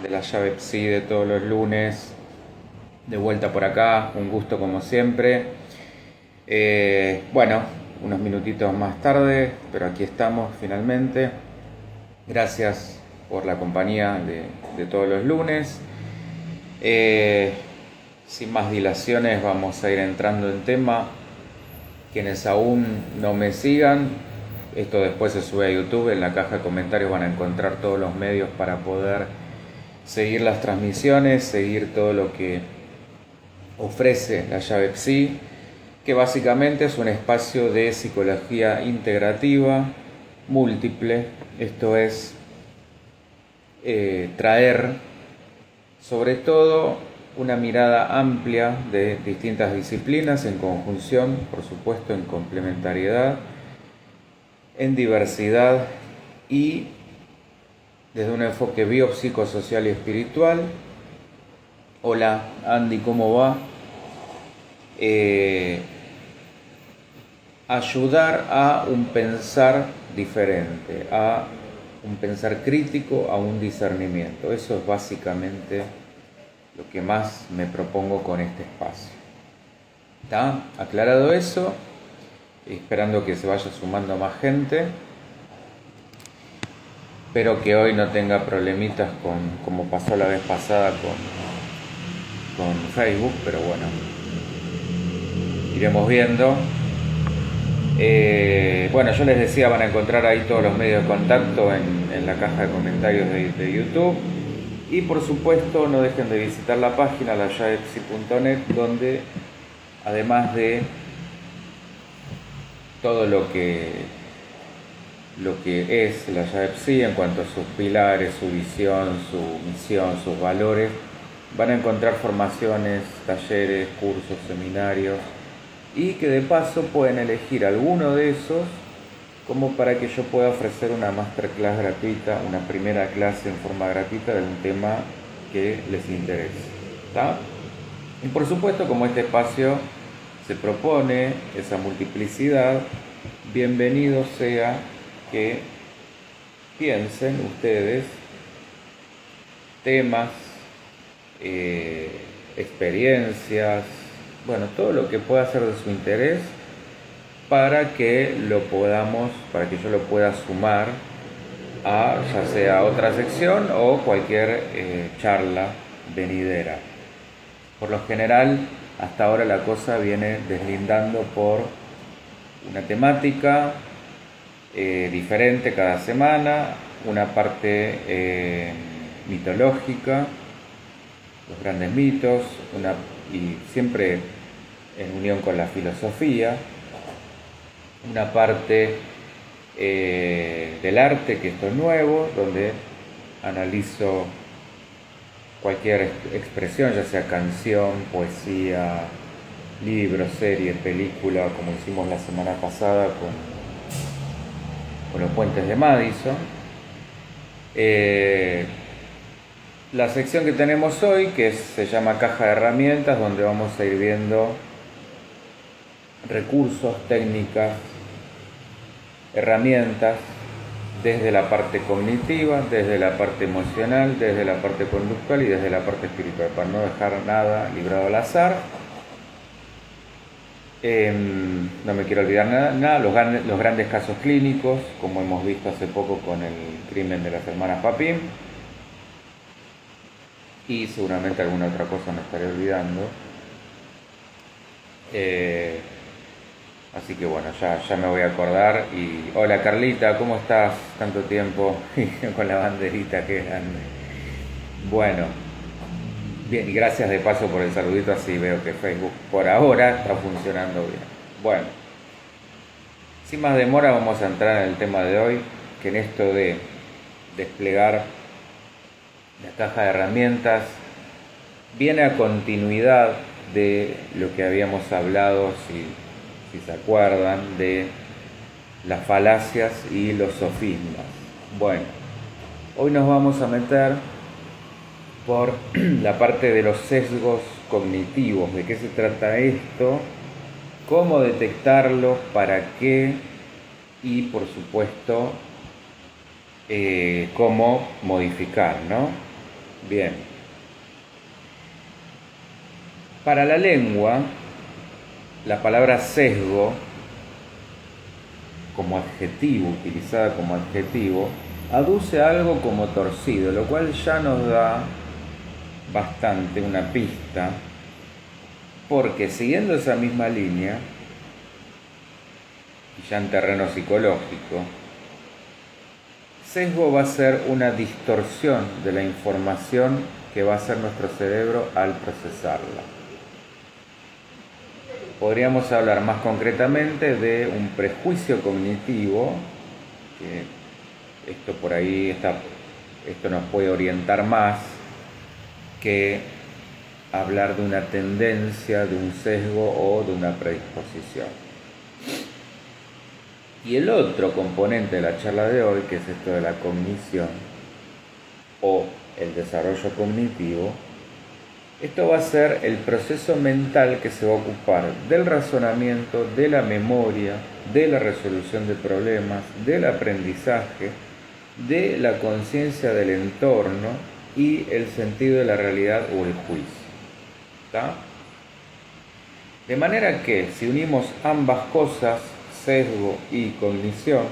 de la llave Psi de todos los lunes. De vuelta por acá, un gusto como siempre. Bueno, unos minutitos más tarde, pero aquí estamos finalmente. Gracias por la compañía de todos los lunes. Sin más dilaciones vamos a ir entrando en tema. Quienes aún no me sigan, esto después se sube a YouTube, en la caja de comentarios van a encontrar todos los medios para poder seguir las transmisiones, seguir todo lo que ofrece la llave Psi, que básicamente es un espacio de psicología integrativa múltiple, esto es traer sobre todo una mirada amplia de distintas disciplinas en conjunción, por supuesto en complementariedad, en diversidad y desde un enfoque biopsicosocial y espiritual. Hola Andy, ¿cómo va? Ayudar a un pensar diferente, a un pensar crítico, a un discernimiento. Eso es básicamente lo que más me propongo con este espacio. ¿Está? Aclarado eso, esperando que se vaya sumando más gente. Espero que hoy no tenga problemitas como pasó la vez pasada con Facebook, pero bueno, iremos viendo. Bueno, yo les decía, van a encontrar ahí todos los medios de contacto en la caja de comentarios de YouTube. Y por supuesto, no dejen de visitar la página layavepsi.net, donde además de todo lo que es la llave Psi en cuanto a sus pilares, su visión, su misión, sus valores, van a encontrar formaciones, talleres, cursos, seminarios, y que de paso pueden elegir alguno de esos como para que yo pueda ofrecer una masterclass gratuita, una primera clase en forma gratuita de un tema que les interese. ¿Está? Y por supuesto, como este espacio se propone esa multiplicidad, bienvenido sea que piensen ustedes temas, experiencias, bueno, todo lo que pueda ser de su interés para que para que yo lo pueda sumar a ya sea otra sección o cualquier charla venidera. Por lo general, hasta ahora la cosa viene deslindando por una temática diferente cada semana, una parte mitológica, los grandes mitos, y siempre en unión con la filosofía, una parte del arte, que esto es nuevo, donde analizo cualquier expresión, ya sea canción, poesía, libro, serie, película, como hicimos la semana pasada con los puentes de Madison. La sección que tenemos hoy, se llama Caja de Herramientas, donde vamos a ir viendo recursos, técnicas, herramientas desde la parte cognitiva, desde la parte emocional, desde la parte conductual y desde la parte espiritual, para no dejar nada librado al azar. No me quiero olvidar nada. Los grandes casos clínicos, como hemos visto hace poco con el crimen de las hermanas Papin, y seguramente alguna otra cosa me estaré olvidando. Así que bueno, ya me voy a acordar. Y hola Carlita, ¿cómo estás? Tanto tiempo con la banderita, qué grande. Bueno, bien, y gracias de paso por el saludito, así veo que Facebook por ahora está funcionando bien. Bueno, sin más demora vamos a entrar en el tema de hoy, que en esto de desplegar la caja de herramientas viene a continuidad de lo que habíamos hablado, si se acuerdan, de las falacias y los sofismas. Bueno, hoy nos vamos a meter por la parte de los sesgos cognitivos. ¿De qué se trata esto? ¿Cómo detectarlos? ¿Para qué? Y por supuesto, cómo modificar, ¿no? Bien. Para la lengua, la palabra sesgo, como adjetivo, utilizada como adjetivo, aduce a algo como torcido, lo cual ya nos da bastante una pista, porque siguiendo esa misma línea, y ya en terreno psicológico, sesgo va a ser una distorsión de la información que va a hacer nuestro cerebro al procesarla. Podríamos hablar más concretamente de un prejuicio cognitivo, que esto por ahí esto nos puede orientar más que hablar de una tendencia, de un sesgo o de una predisposición. Y el otro componente de la charla de hoy, que es esto de la cognición o el desarrollo cognitivo, esto va a ser el proceso mental que se va a ocupar del razonamiento, de la memoria, de la resolución de problemas, del aprendizaje, de la conciencia del entorno y el sentido de la realidad o el juicio. ¿Está? De manera que si unimos ambas cosas, sesgo y cognición,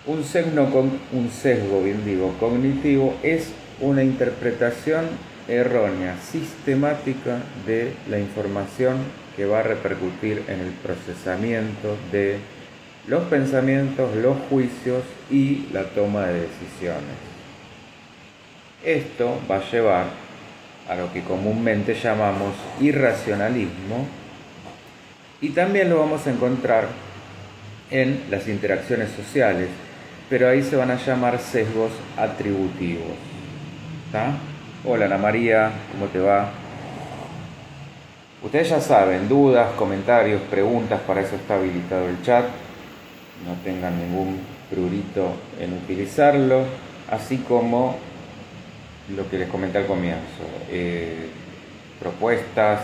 un sesgo cognitivo es una interpretación errónea, sistemática de la información que va a repercutir en el procesamiento de los pensamientos, los juicios y la toma de decisiones. Esto va a llevar a lo que comúnmente llamamos irracionalismo, y también lo vamos a encontrar en las interacciones sociales, pero ahí se van a llamar sesgos atributivos. ¿Está? Hola Ana María, ¿cómo te va? Ustedes ya saben, dudas, comentarios, preguntas, para eso está habilitado el chat. No tengan ningún prurito en utilizarlo, así como lo que les comenté al comienzo. Propuestas,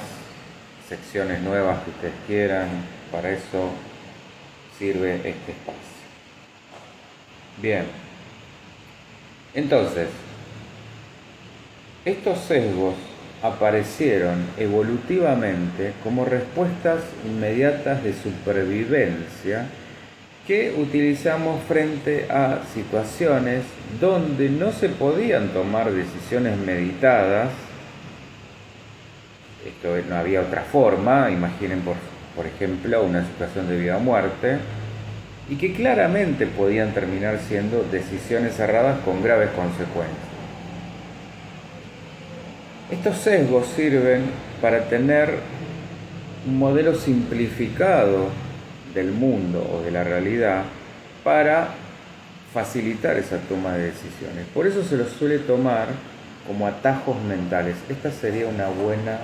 secciones nuevas que ustedes quieran, para eso sirve este espacio. Bien, entonces, estos sesgos aparecieron evolutivamente como respuestas inmediatas de supervivencia que utilizamos frente a situaciones donde no se podían tomar decisiones meditadas. Esto no había otra forma, imaginen por ejemplo una situación de vida o muerte, y que claramente podían terminar siendo decisiones erradas con graves consecuencias. Estos sesgos sirven para tener un modelo simplificado del mundo o de la realidad para facilitar esa toma de decisiones. Por eso se los suele tomar como atajos mentales. Esta sería una buena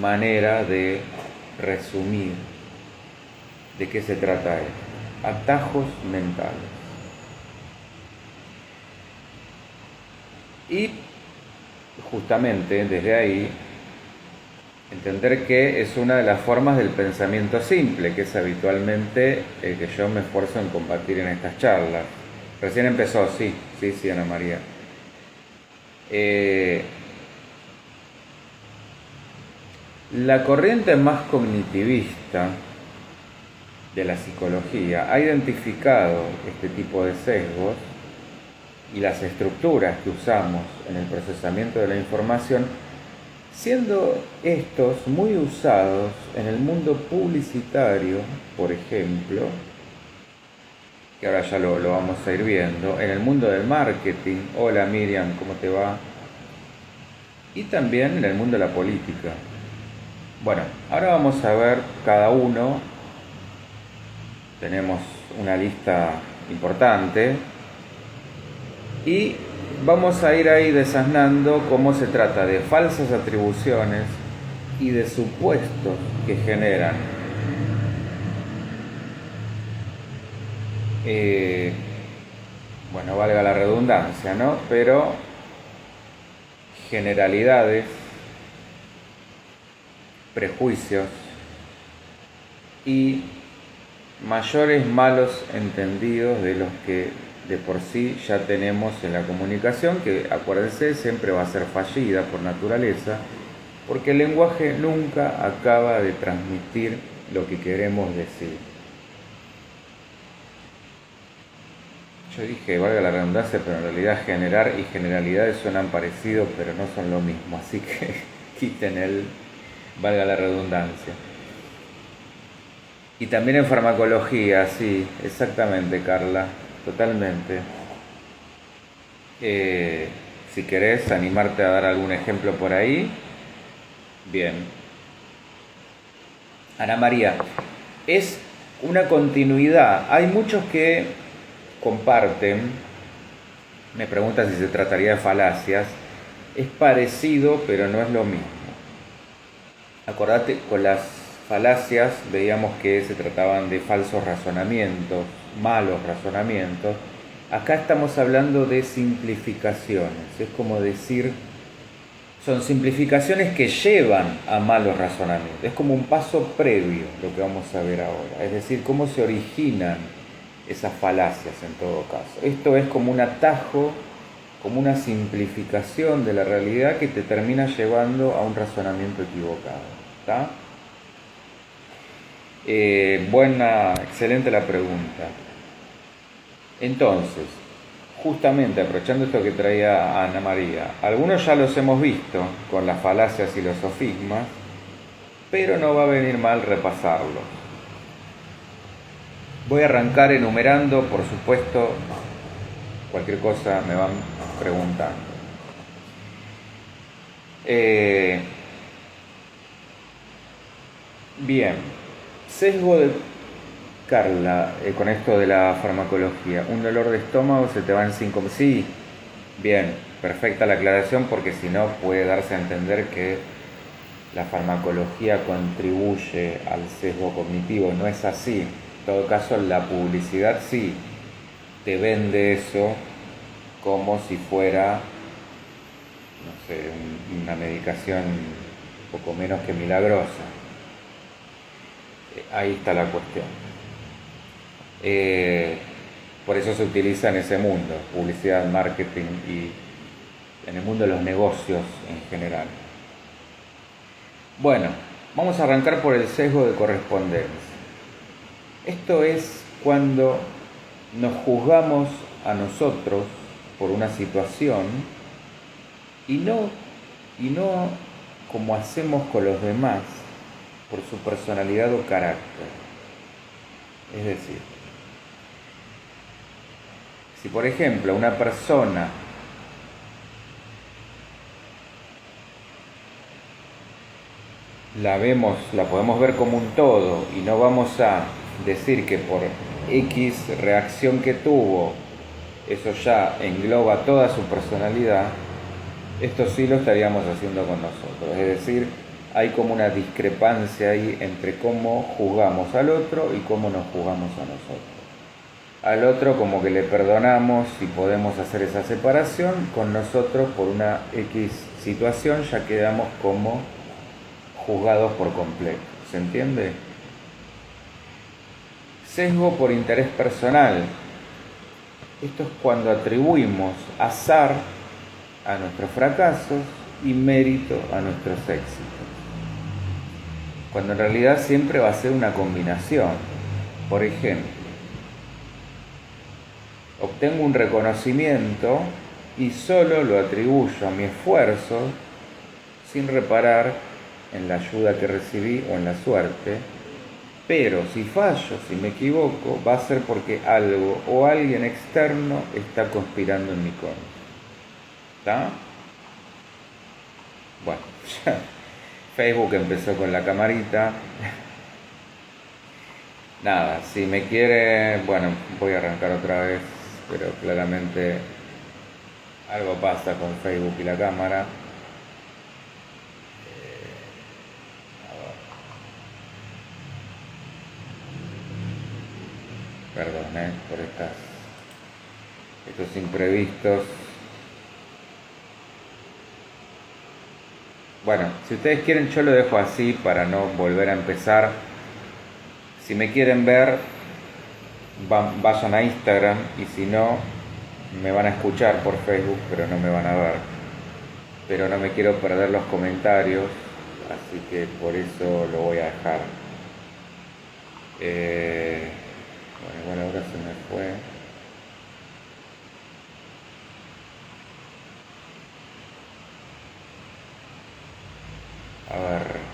manera de resumir de qué se trata esto. Atajos mentales. Y justamente desde ahí entender que es una de las formas del pensamiento simple, que es habitualmente el que yo me esfuerzo en combatir en estas charlas. Recién empezó, sí, Ana María. La corriente más cognitivista de la psicología ha identificado este tipo de sesgos y las estructuras que usamos en el procesamiento de la información, siendo estos muy usados en el mundo publicitario, por ejemplo, que ahora ya lo vamos a ir viendo, en el mundo del marketing. Hola Miriam, ¿cómo te va? Y también en el mundo de la política. Bueno, ahora vamos a ver cada uno. Tenemos una lista importante y vamos a ir ahí desasnando cómo se trata de falsas atribuciones y de supuestos que generan bueno, valga la redundancia, ¿no? Pero generalidades, prejuicios y mayores malos entendidos de los que de por sí ya tenemos en la comunicación, que acuérdense, siempre va a ser fallida por naturaleza, porque el lenguaje nunca acaba de transmitir lo que queremos decir. Yo dije, valga la redundancia, pero en realidad generar y generalidades suenan parecidos, pero no son lo mismo, así que quiten el valga la redundancia. Y también en farmacología, sí, exactamente, Carla, totalmente. Si querés animarte a dar algún ejemplo por ahí, bien. Ana María, es una continuidad. Hay muchos que comparten, me preguntan si se trataría de falacias, es parecido pero no es lo mismo. Acordate, con las falacias veíamos que se trataban de falsos razonamientos, malos razonamientos. Acá estamos hablando de simplificaciones, es como decir, son simplificaciones que llevan a malos razonamientos, es como un paso previo lo que vamos a ver ahora, es decir, cómo se originan esas falacias en todo caso. Esto es como un atajo, como una simplificación de la realidad que te termina llevando a un razonamiento equivocado. ¿Está? Excelente la pregunta. Entonces, justamente aprovechando esto que traía Ana María, algunos ya los hemos visto con las falacias y los sofismas, pero no va a venir mal repasarlos. Voy a arrancar enumerando, por supuesto, cualquier cosa me van preguntando. Bien, sesgo de Carla, con esto de la farmacología, un dolor de estómago se te va en 5 minutos. Sí, bien, perfecta la aclaración porque si no puede darse a entender que la farmacología contribuye al sesgo cognitivo. No es así. En todo caso, la publicidad sí te vende eso como si fuera, no sé, una medicación un poco menos que milagrosa. Ahí está la cuestión. Por eso se utiliza en ese mundo, publicidad, marketing y en el mundo de los negocios en general. Bueno, vamos a arrancar por el sesgo de correspondencia. Esto es cuando nos juzgamos a nosotros por una situación y no como hacemos con los demás por su personalidad o carácter. Es decir, si por ejemplo una persona la podemos ver como un todo y no vamos a decir que por X reacción que tuvo, eso ya engloba toda su personalidad, esto sí lo estaríamos haciendo con nosotros. Es decir, hay como una discrepancia ahí entre cómo juzgamos al otro y cómo nos juzgamos a nosotros. Al otro como que le perdonamos y podemos hacer esa separación, con nosotros por una X situación ya quedamos como juzgados por completo. ¿Se entiende? Sesgo por interés personal. Esto es cuando atribuimos azar a nuestros fracasos y mérito a nuestros éxitos. Cuando en realidad siempre va a ser una combinación. Por ejemplo, obtengo un reconocimiento y solo lo atribuyo a mi esfuerzo sin reparar en la ayuda que recibí o en la suerte, pero si fallo, si me equivoco, va a ser porque algo o alguien externo está conspirando en mi contra. ¿Está? Bueno, ya Facebook empezó con la camarita. Nada, si me quiere, bueno, voy a arrancar otra vez, pero claramente algo pasa con Facebook y la cámara. Perdón, por estos imprevistos. Bueno, si ustedes quieren yo lo dejo así para no volver a empezar. Si me quieren ver, vayan a Instagram y si no, me van a escuchar por Facebook, pero no me van a ver. Pero no me quiero perder los comentarios, así que por eso lo voy a dejar. Bueno, igual ahora se me fue. A ver.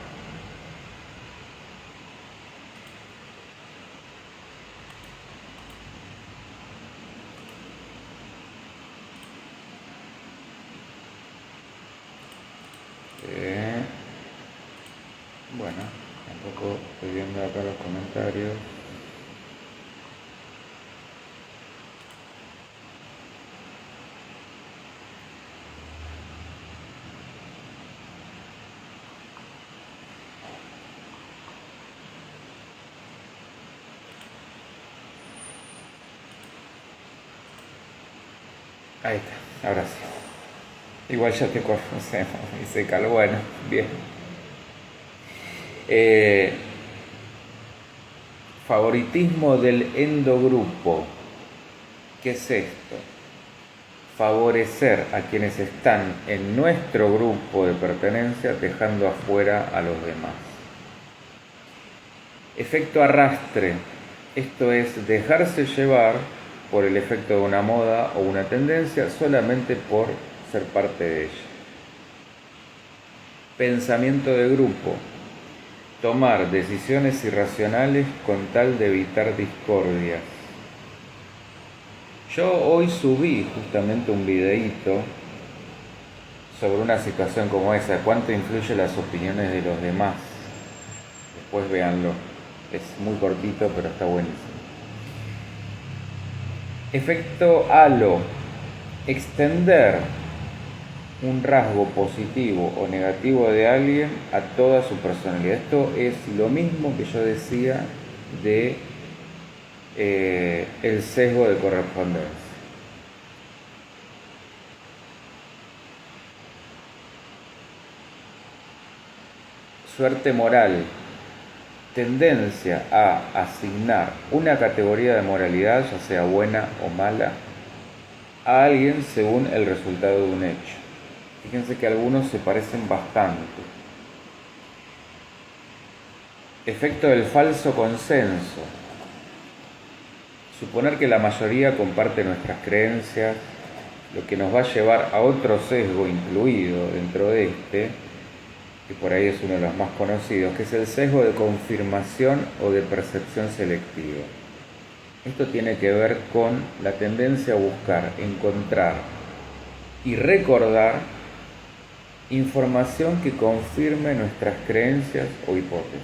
Bueno, tampoco estoy viendo acá los comentarios. Ahí está, ahora sí. Igual ya te conocemos, dice Carlos. Bueno, bien. Favoritismo del endogrupo. ¿Qué es esto? Favorecer a quienes están en nuestro grupo de pertenencia, dejando afuera a los demás. Efecto arrastre. Esto es dejarse llevar por el efecto de una moda o una tendencia solamente por ser parte de ella. Pensamiento de grupo. Tomar decisiones irracionales con tal de evitar discordias. Yo hoy subí justamente un videíto sobre una situación como esa, cuánto influyen las opiniones de los demás. Después véanlo, es muy cortito pero está buenísimo. Efecto halo, extender un rasgo positivo o negativo de alguien a toda su personalidad. Esto es lo mismo que yo decía de el sesgo de correspondencia. Suerte moral, tendencia a asignar una categoría de moralidad, ya sea buena o mala, a alguien según el resultado de un hecho. Fíjense que algunos se parecen bastante. Efecto del falso consenso. Suponer que la mayoría comparte nuestras creencias, lo que nos va a llevar a otro sesgo incluido dentro de este, que por ahí es uno de los más conocidos, que es el sesgo de confirmación o de percepción selectiva. Esto tiene que ver con la tendencia a buscar, encontrar y recordar información que confirme nuestras creencias o hipótesis.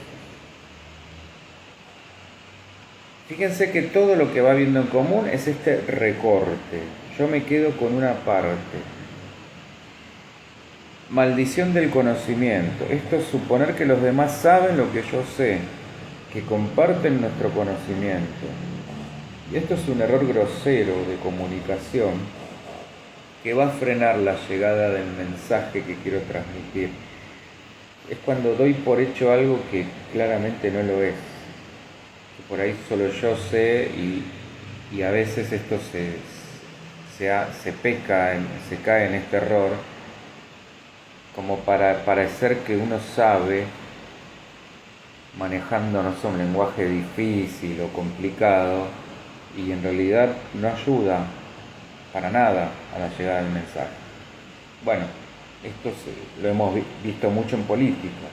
Fíjense que todo lo que va viendo en común es este recorte. Yo me quedo con una parte. Maldición del conocimiento. Esto es suponer que los demás saben lo que yo sé, que comparten nuestro conocimiento. Y esto es un error grosero de comunicación que va a frenar la llegada del mensaje que quiero transmitir. Es cuando doy por hecho algo que claramente no lo es. Que por ahí solo yo sé y a veces esto se peca, se cae en este error, como para parecer que uno sabe, manejando, no sé, un lenguaje difícil o complicado, y en realidad no ayuda para nada a la llegada del mensaje. Bueno, esto lo hemos visto mucho en política.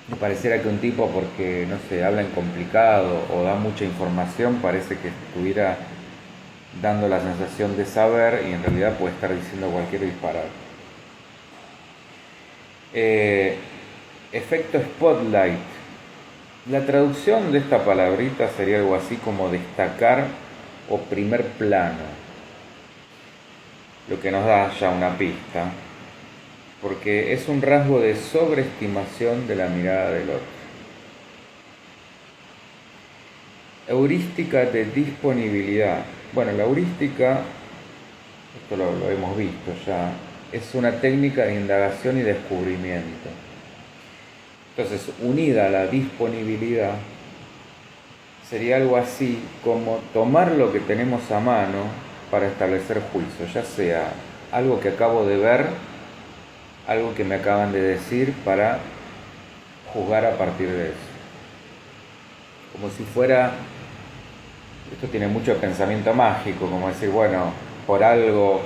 Me pareciera que un tipo, porque, no sé, habla en complicado o da mucha información, parece que estuviera dando la sensación de saber y en realidad puede estar diciendo cualquier disparate. Efecto spotlight. La traducción de esta palabrita sería algo así como destacar o primer plano, lo que nos da ya una pista, porque es un rasgo de sobreestimación de la mirada del otro. Heurística de disponibilidad. Bueno, la heurística, esto lo hemos visto ya, es una técnica de indagación y descubrimiento. Entonces, unida a la disponibilidad, sería algo así como tomar lo que tenemos a mano para establecer juicio, ya sea algo que acabo de ver, algo que me acaban de decir, para juzgar a partir de eso. Como si fuera, esto tiene mucho pensamiento mágico, como decir, bueno, por algo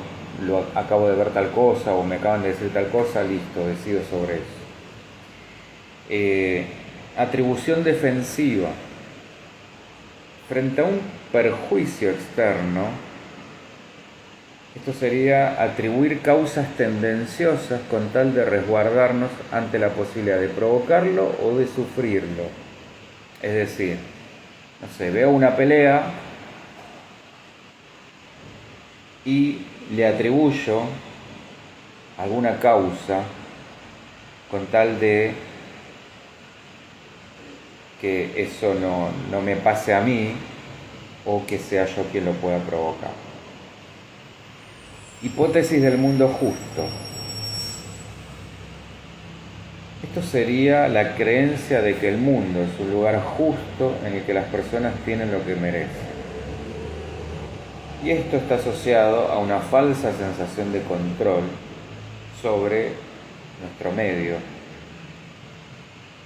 acabo de ver tal cosa o me acaban de decir tal cosa, listo, decido sobre eso. Atribución defensiva. Frente a un perjuicio externo, esto sería atribuir causas tendenciosas con tal de resguardarnos ante la posibilidad de provocarlo o de sufrirlo. Es decir, no sé, veo una pelea y le atribuyo alguna causa con tal de que eso no me pase a mí o que sea yo quien lo pueda provocar. Hipótesis del mundo justo. Esto sería la creencia de que el mundo es un lugar justo en el que las personas tienen lo que merecen. Y esto está asociado a una falsa sensación de control sobre nuestro medio.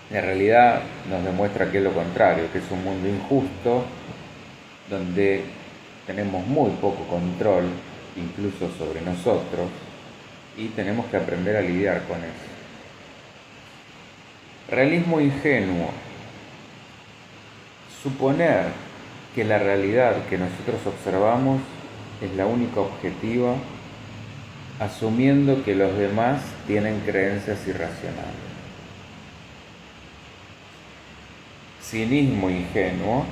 En realidad nos demuestra que es lo contrario, que es un mundo injusto, donde tenemos muy poco control, incluso sobre nosotros, y tenemos que aprender a lidiar con eso. Realismo ingenuo. Suponer que la realidad que nosotros observamos es la única objetiva, asumiendo que los demás tienen creencias irracionales. Cinismo ingenuo.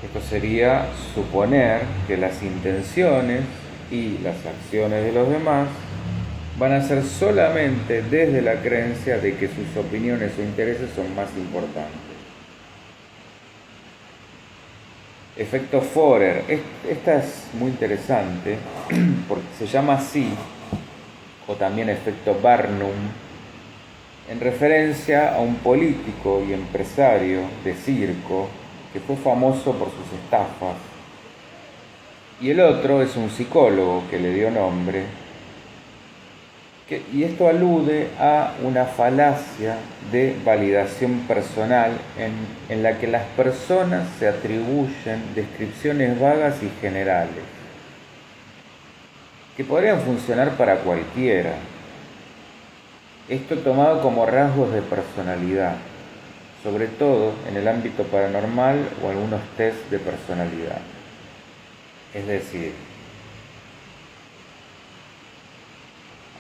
Esto sería suponer que las intenciones y las acciones de los demás van a ser solamente desde la creencia de que sus opiniones o intereses son más importantes. Efecto Forer. Esta es muy interesante porque se llama así, o también efecto Barnum, en referencia a un político y empresario de circo que fue famoso por sus estafas. Y el otro es un psicólogo que le dio nombre. Y esto alude a una falacia de validación personal en la que las personas se atribuyen descripciones vagas y generales, que podrían funcionar para cualquiera. Esto tomado como rasgos de personalidad, sobre todo en el ámbito paranormal o algunos test de personalidad. Es decir,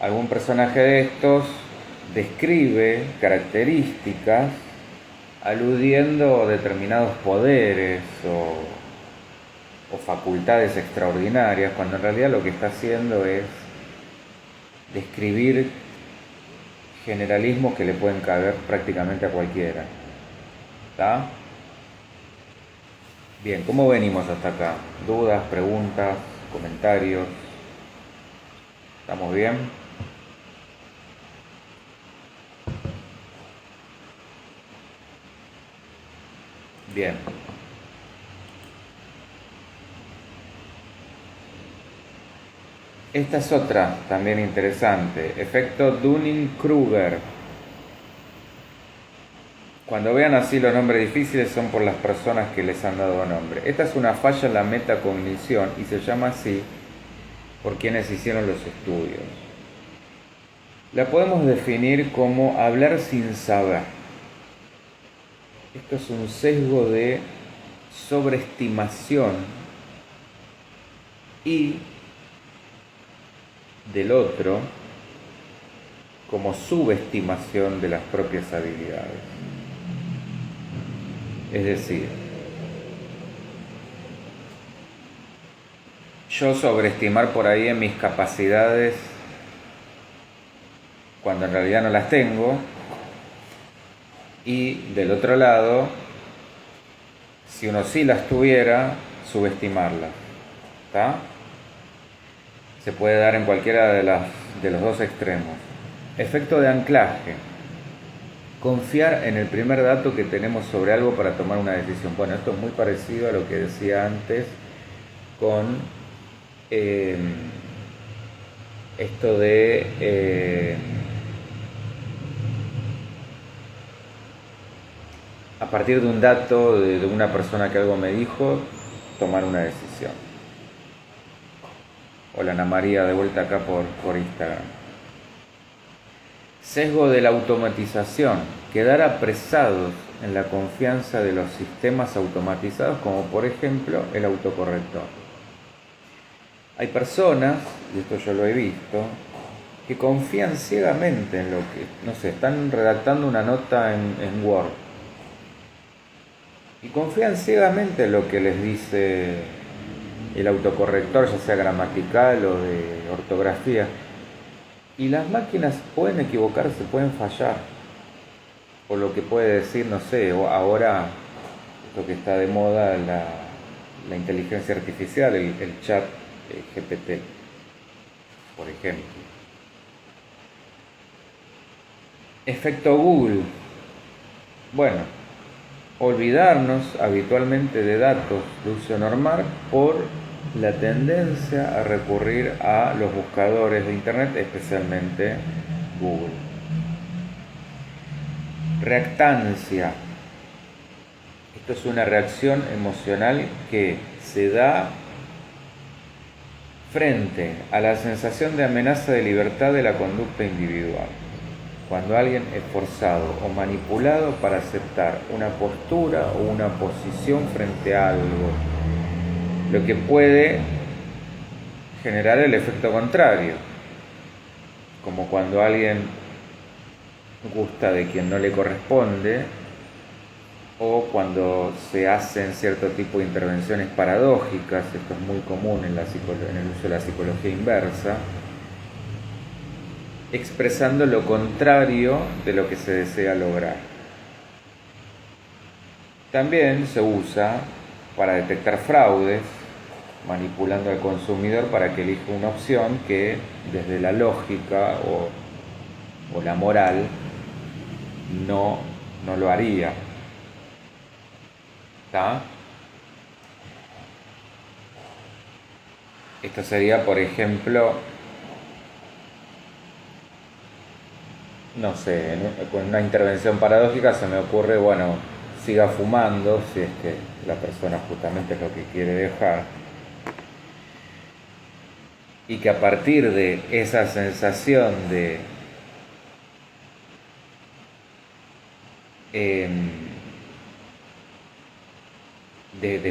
algún personaje de estos describe características aludiendo a determinados poderes o facultades extraordinarias, cuando en realidad lo que está haciendo es describir generalismos que le pueden caber prácticamente a cualquiera. ¿Está? Bien, ¿cómo venimos hasta acá? ¿Dudas, preguntas, comentarios? ¿Estamos bien? Bien. Esta es otra también interesante. Efecto Dunning-Kruger. Cuando vean así los nombres difíciles son por las personas que les han dado nombre. Esta es una falla en la metacognición y se llama así por quienes hicieron los estudios. La podemos definir como hablar sin saber. Esto es un sesgo de sobreestimación y del otro como subestimación de las propias habilidades. Es decir, yo sobreestimar por ahí en mis capacidades cuando en realidad no las tengo, y del otro lado, si uno sí las tuviera, subestimarlas. ¿Está? Se puede dar en cualquiera de los dos extremos. Efecto de anclaje. confiar en el primer dato que tenemos sobre algo para tomar una decisión. Bueno, esto es muy parecido a lo que decía antes con esto de a partir de un dato de una persona que algo me dijo, tomar una decisión. Hola Ana María, de vuelta acá por Instagram. Sesgo de la automatización. Quedar apresados en la confianza de los sistemas automatizados, como por ejemplo el autocorrector. Hay personas, y esto yo lo he visto, que confían ciegamente en lo que, no sé, están redactando una nota en Word. Y confían ciegamente en lo que les dice el autocorrector, ya sea gramatical o de ortografía. Y las máquinas pueden equivocarse, pueden fallar. O lo que puede decir, no sé, ahora lo que está de moda, la inteligencia artificial, el chat GPT, por ejemplo. Efecto Google. Bueno, olvidarnos habitualmente de datos de uso normal por la tendencia a recurrir a los buscadores de Internet, especialmente Google. Reactancia. Esto es una reacción emocional que se da frente a la sensación de amenaza de libertad de la conducta individual. Cuando alguien es forzado o manipulado para aceptar una postura o una posición frente a algo, lo que puede generar el efecto contrario, como cuando alguien gusta de quien no le corresponde, o cuando se hacen cierto tipo de intervenciones paradójicas. Esto es muy común en el uso de la psicología inversa, expresando lo contrario de lo que se desea lograr. También se usa para detectar fraudes, manipulando al consumidor para que elija una opción que desde la lógica o la moral no lo haría. ¿Está? Esto sería, por ejemplo, no sé, con una intervención paradójica se me ocurre, bueno, siga fumando, si es que la persona justamente es lo que quiere dejar, y que a partir de esa sensación de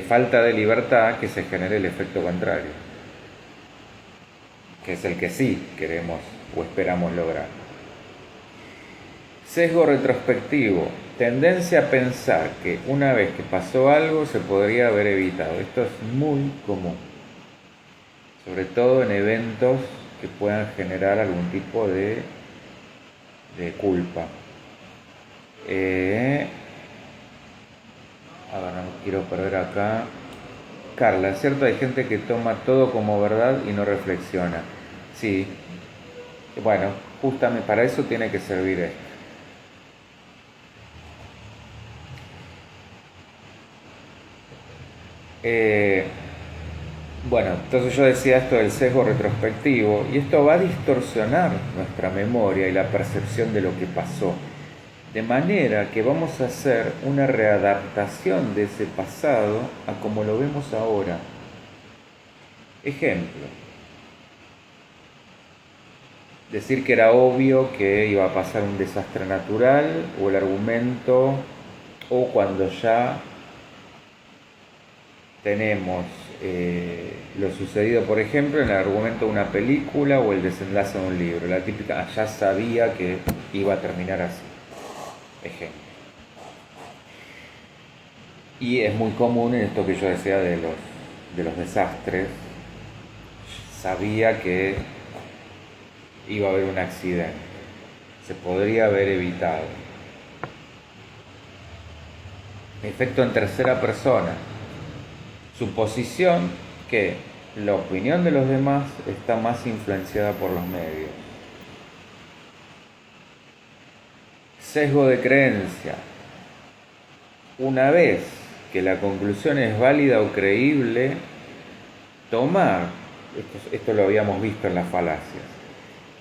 falta de libertad, que se genere el efecto contrario, que es el que sí queremos o esperamos lograr. Sesgo retrospectivo. Tendencia a pensar que una vez que pasó algo se podría haber evitado. Esto es muy común, sobre todo en eventos que puedan generar algún tipo de culpa. A ver, no quiero perder acá. Carla, es cierto, hay gente que toma todo como verdad y no reflexiona. Sí, bueno, justamente para eso tiene que servir esto. Bueno, entonces yo decía esto del sesgo retrospectivo, y esto va a distorsionar nuestra memoria y la percepción de lo que pasó, de manera que vamos a hacer una readaptación de ese pasado a como lo vemos ahora. Ejemplo, decir que era obvio que iba a pasar un desastre natural, o el argumento, o cuando ya tenemos lo sucedido, por ejemplo, en el argumento de una película o el desenlace de un libro. La típica, ya sabía que iba a terminar así. Ejemplo. Y es muy común en esto que yo decía de los desastres. Sabía que iba a haber un accidente. Se podría haber evitado. Efecto en tercera persona. Suposición que la opinión de los demás está más influenciada por los medios. Sesgo de creencia. Una vez que la conclusión es válida o creíble, tomar, esto lo habíamos visto en las falacias,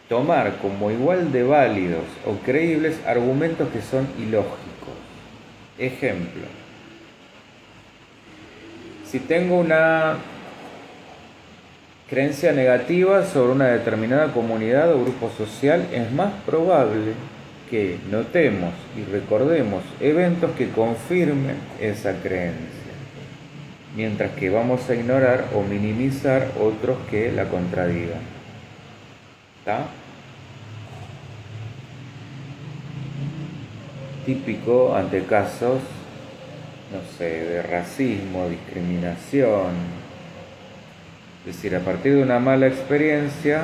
tomar como igual de válidos o creíbles argumentos que son ilógicos. Ejemplo, si tengo una creencia negativa sobre una determinada comunidad o grupo social, es más probable que notemos y recordemos eventos que confirmen esa creencia, mientras que vamos a ignorar o minimizar otros que la contradigan. ¿Está? Típico ante casos, no sé, de racismo, discriminación. Es decir, a partir de una mala experiencia,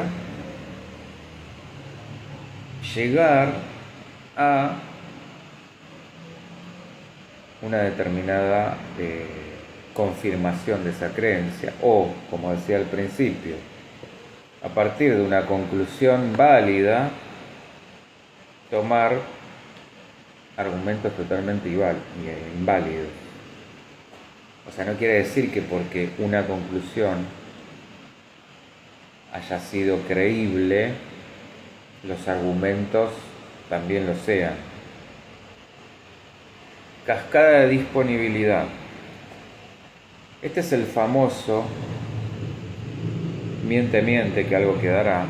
llegar a una determinada confirmación de esa creencia, o, como decía al principio, a partir de una conclusión válida, tomar argumentos totalmente inválidos. O sea, no quiere decir que porque una conclusión haya sido creíble, los argumentos también lo sean. Cascada de disponibilidad. Este es el famoso miente, miente, que algo quedará,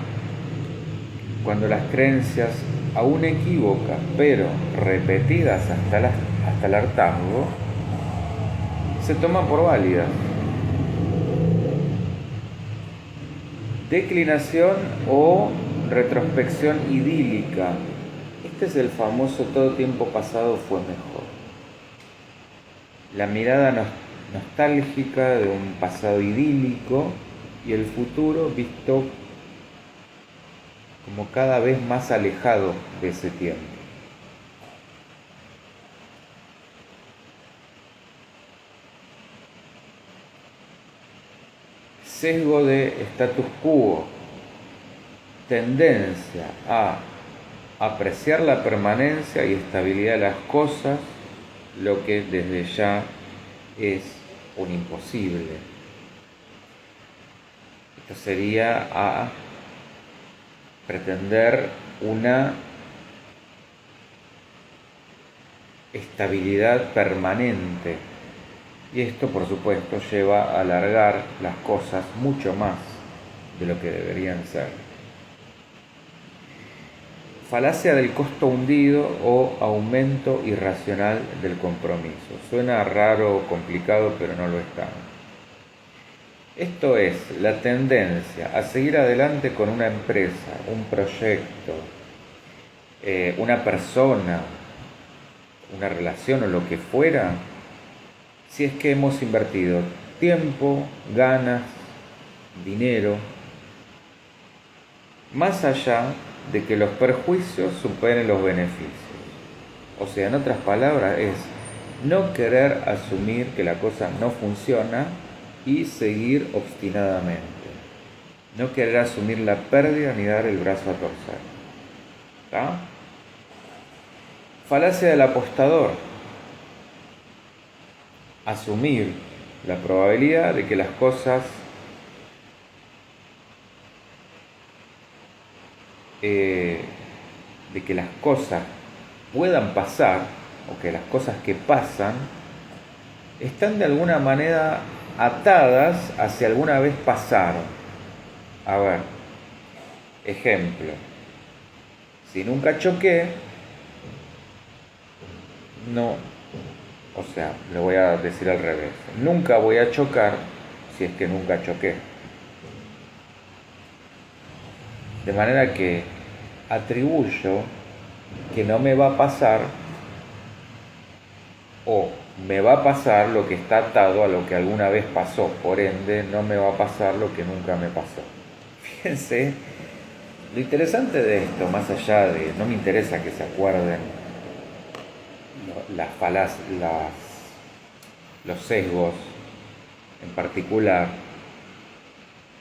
cuando las creencias, aún equívocas, pero repetidas hasta el hartazgo, se toman por válidas. Declinación o retrospección idílica. Este es el famoso todo tiempo pasado fue mejor. La mirada nostálgica de un pasado idílico y el futuro visto como cada vez más alejado de ese tiempo. Sesgo de status quo. Tendencia a apreciar la permanencia y estabilidad de las cosas, lo que desde ya es un imposible. Esto sería a pretender una estabilidad permanente. Y esto, por supuesto, lleva a alargar las cosas mucho más de lo que deberían ser. Falacia del costo hundido o aumento irracional del compromiso. Suena raro o complicado, pero no lo es tanto. Esto es la tendencia a seguir adelante con una empresa, un proyecto, una persona, una relación o lo que fuera, si es que hemos invertido tiempo, ganas, dinero, más allá de que los perjuicios superen los beneficios. O sea, en otras palabras, es no querer asumir que la cosa no funciona y seguir obstinadamente. No querer asumir la pérdida ni dar el brazo a torcer. ¿Está? Falacia del apostador. Asumir la probabilidad de que las cosas puedan pasar, o que las cosas que pasan están de alguna manera atadas a si alguna vez pasaron. A ver, ejemplo, si nunca choqué, no, o sea, lo voy a decir al revés, nunca voy a chocar si es que nunca choqué. De manera que atribuyo que no me va a pasar, o me va a pasar lo que está atado a lo que alguna vez pasó, por ende no me va a pasar lo que nunca me pasó. Fíjense, lo interesante de esto, más allá de, no me interesa que se acuerden los sesgos en particular,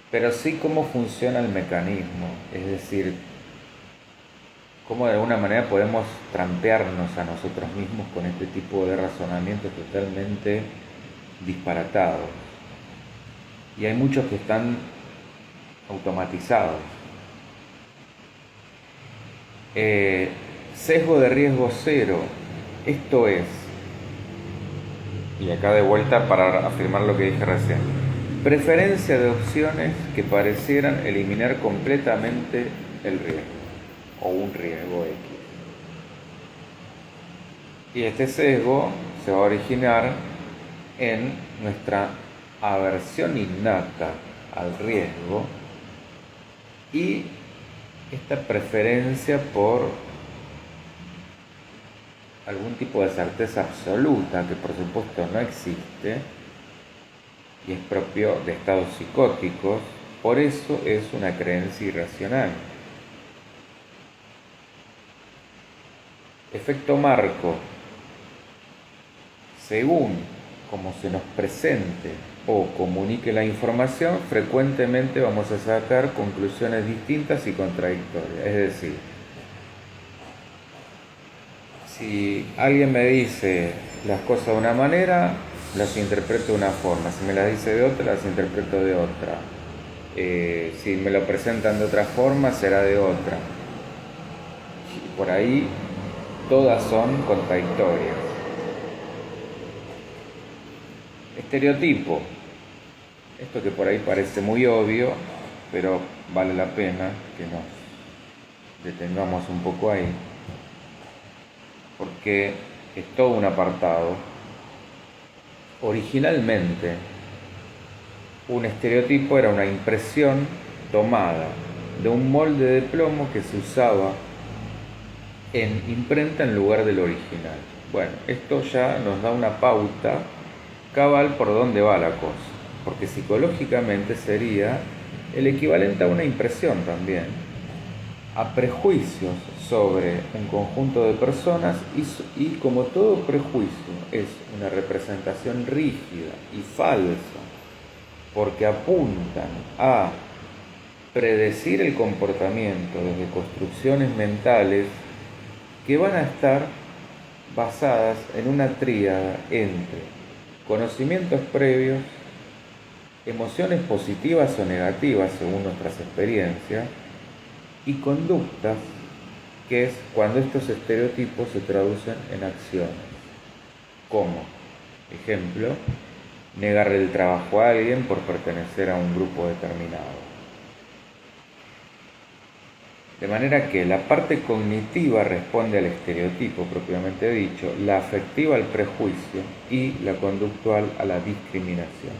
pero sí cómo funciona el mecanismo, es decir, cómo de alguna manera podemos trampearnos a nosotros mismos con este tipo de razonamientos totalmente disparatados. Y hay muchos que están automatizados. Sesgo de riesgo cero. Esto es, y acá de vuelta para afirmar lo que dije recién, preferencia de opciones que parecieran eliminar completamente el riesgo o un riesgo X. Y este sesgo se va a originar en nuestra aversión innata al riesgo y esta preferencia por algún tipo de certeza absoluta que por supuesto no existe y es propio de estados psicóticos, por eso es una creencia irracional. Efecto marco. Según como se nos presente o comunique la información, frecuentemente vamos a sacar conclusiones distintas y contradictorias. Es decir, si alguien me dice las cosas de una manera, las interpreto de una forma. Si me las dice de otra, las interpreto de otra. Si me lo presentan de otra forma, será de otra. Y por ahí todas son contradictorias. Estereotipo. Esto que por ahí parece muy obvio, pero vale la pena que nos detengamos un poco ahí, porque es todo un apartado. Originalmente, un estereotipo era una impresión tomada de un molde de plomo que se usaba en imprenta en lugar del original. Bueno, esto ya nos da una pauta cabal por dónde va la cosa, porque psicológicamente sería el equivalente a una impresión también, a prejuicios sobre un conjunto de personas y como todo prejuicio es una representación rígida y falsa, porque apuntan a predecir el comportamiento desde construcciones mentales que van a estar basadas en una tríada entre conocimientos previos, emociones positivas o negativas según nuestras experiencias y conductas, que es cuando estos estereotipos se traducen en acciones, como, ejemplo, negarle el trabajo a alguien por pertenecer a un grupo determinado. De manera que la parte cognitiva responde al estereotipo propiamente dicho, la afectiva al prejuicio y la conductual a la discriminación.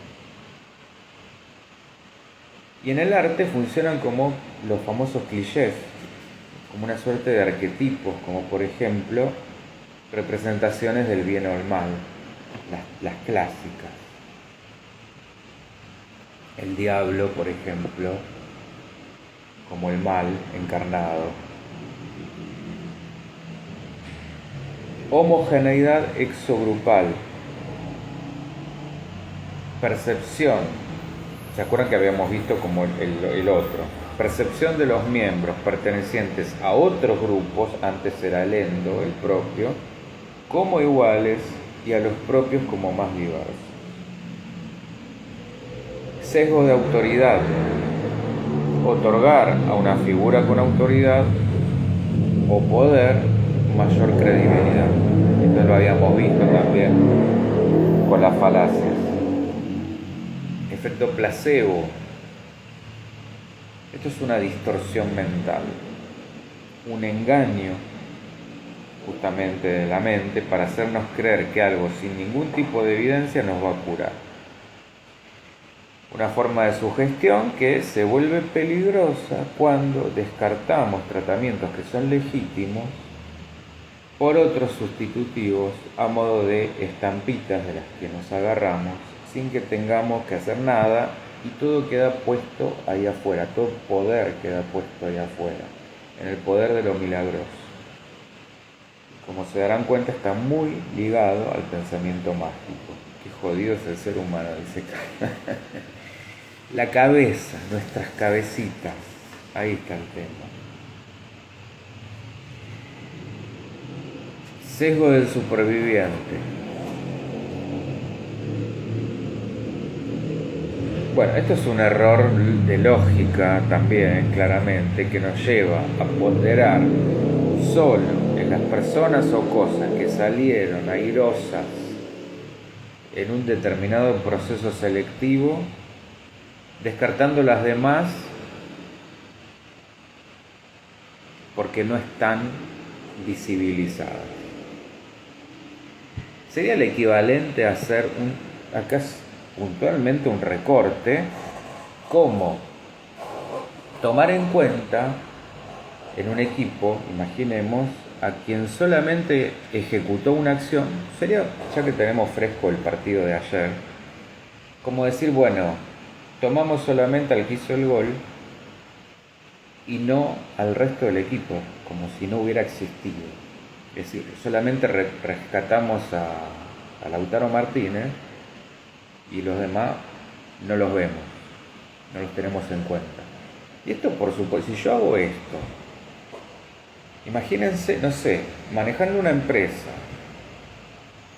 Y en el arte funcionan como los famosos clichés, como una suerte de arquetipos, como por ejemplo representaciones del bien o el mal, las clásicas. El diablo, por ejemplo, como el mal encarnado. Homogeneidad exogrupal. Percepción. ¿Se acuerdan que habíamos visto como el otro? Percepción de los miembros pertenecientes a otros grupos, antes era el endo, el propio, como iguales y a los propios como más diversos. Sesgo de autoridad. Otorgar a una figura con autoridad o poder mayor credibilidad. Esto lo habíamos visto también con las falacias. Efecto placebo. Esto es una distorsión mental, un engaño justamente de la mente para hacernos creer que algo sin ningún tipo de evidencia nos va a curar. Una forma de sugestión que se vuelve peligrosa cuando descartamos tratamientos que son legítimos por otros sustitutivos a modo de estampitas de las que nos agarramos sin que tengamos que hacer nada y todo queda puesto ahí afuera, todo poder queda puesto ahí afuera, en el poder de lo milagroso. Como se darán cuenta, está muy ligado al pensamiento mágico. Qué jodido es el ser humano, dice Carl. La cabeza, nuestras cabecitas, ahí está el tema. Sesgo del superviviente. Bueno, esto es un error de lógica también, claramente, que nos lleva a ponderar solo en las personas o cosas que salieron airosas en un determinado proceso selectivo, descartando las demás porque no están visibilizadas. Sería el equivalente a hacer acá es puntualmente un recorte, como tomar en cuenta en un equipo, imaginemos, a quien solamente ejecutó una acción, sería, ya que tenemos fresco el partido de ayer, como decir, bueno, tomamos solamente al que hizo el gol y no al resto del equipo, como si no hubiera existido. Es decir, solamente rescatamos a Lautaro Martínez y los demás no los vemos, no los tenemos en cuenta. Y esto, por supuesto, si yo hago esto, imagínense, no sé, manejando una empresa,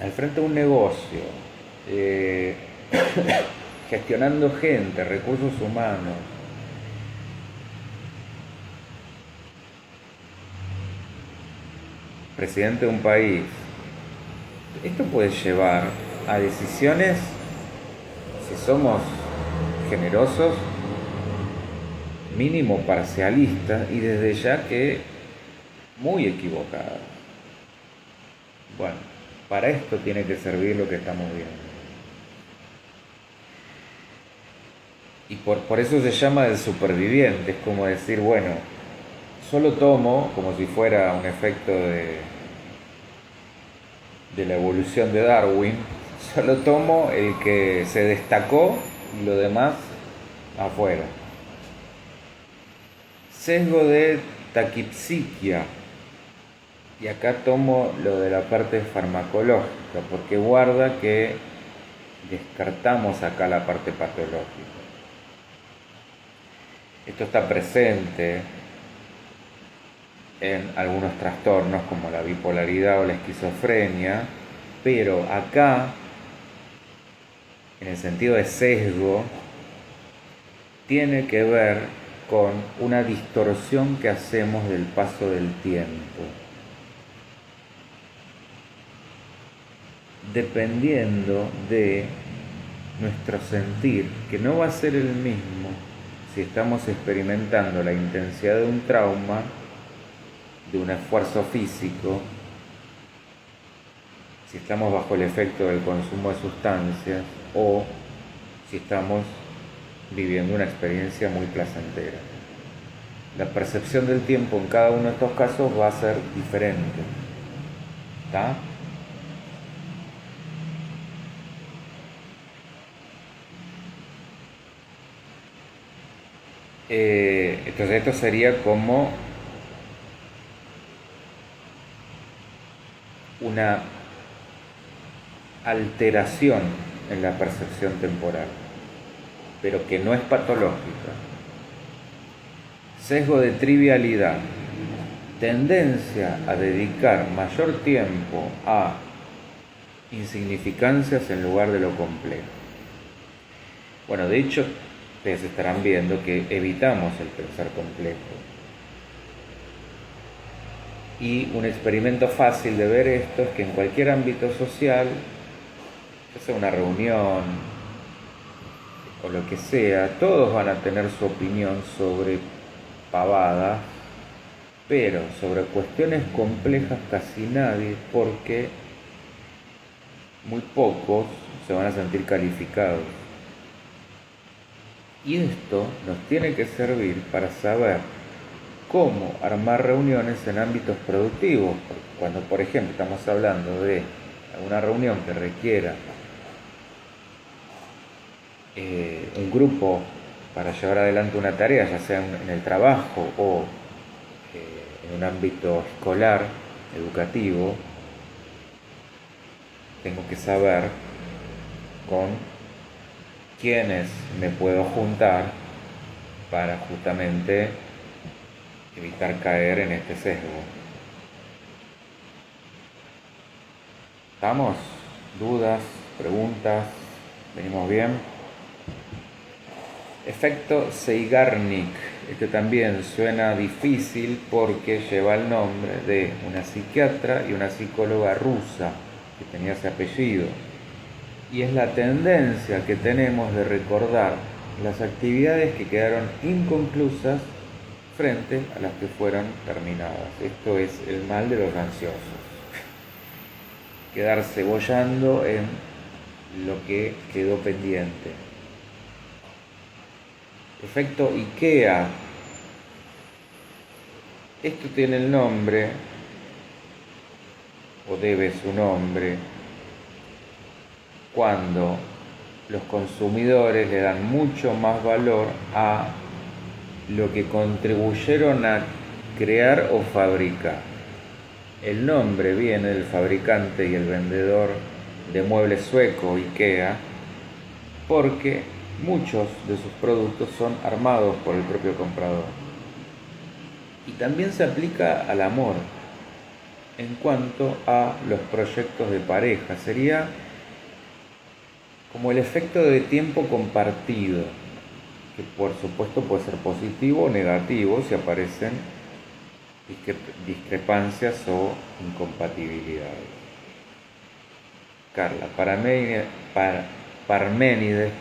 al frente de un negocio, gestionando gente, recursos humanos, presidente de un país, esto puede llevar a decisiones, si somos generosos, mínimo parcialistas y desde ya que muy equivocadas. Bueno, para esto tiene que servir lo que estamos viendo. Y por eso se llama del superviviente, es como decir, bueno, solo tomo, como si fuera un efecto de la evolución de Darwin, solo tomo el que se destacó y lo demás afuera. Sesgo de taquipsiquia. Y acá tomo lo de la parte farmacológica, porque guarda que descartamos acá la parte patológica. Esto está presente en algunos trastornos como la bipolaridad o la esquizofrenia, pero acá, en el sentido de sesgo, tiene que ver con una distorsión que hacemos del paso del tiempo. Dependiendo de nuestro sentir, que no va a ser el mismo si estamos experimentando la intensidad de un trauma, de un esfuerzo físico, si estamos bajo el efecto del consumo de sustancias o si estamos viviendo una experiencia muy placentera. La percepción del tiempo en cada uno de estos casos va a ser diferente. ¿Está? Entonces esto sería como una alteración en la percepción temporal, pero que no es patológica. Sesgo de trivialidad, tendencia a dedicar mayor tiempo a insignificancias en lugar de lo complejo. Bueno, de hecho, ustedes estarán viendo que evitamos el pensar complejo. Y un experimento fácil de ver esto es que en cualquier ámbito social, ya sea una reunión o lo que sea, todos van a tener su opinión sobre pavadas, pero sobre cuestiones complejas casi nadie, porque muy pocos se van a sentir calificados. Y esto nos tiene que servir para saber cómo armar reuniones en ámbitos productivos. Cuando, por ejemplo, estamos hablando de una reunión que requiera un grupo para llevar adelante una tarea, ya sea en el trabajo o en un ámbito escolar, educativo, tengo que saber con quiénes me puedo juntar para justamente evitar caer en este sesgo. ¿Estamos? ¿Dudas? ¿Preguntas? ¿Venimos bien? Efecto Zeigarnik. Este también suena difícil porque lleva el nombre de una psiquiatra y una psicóloga rusa que tenía ese apellido. Y es la tendencia que tenemos de recordar las actividades que quedaron inconclusas frente a las que fueron terminadas. Esto es el mal de los ansiosos. Quedarse boyando en lo que quedó pendiente. Efecto IKEA. Esto tiene el nombre, o debe su nombre, cuando los consumidores le dan mucho más valor a lo que contribuyeron a crear o fabricar. El nombre viene del fabricante y el vendedor de muebles sueco IKEA, porque muchos de sus productos son armados por el propio comprador. Y también se aplica al amor en cuanto a los proyectos de pareja. Sería como el efecto de tiempo compartido, que por supuesto puede ser positivo o negativo si aparecen discrepancias o incompatibilidades. Carla, Parménides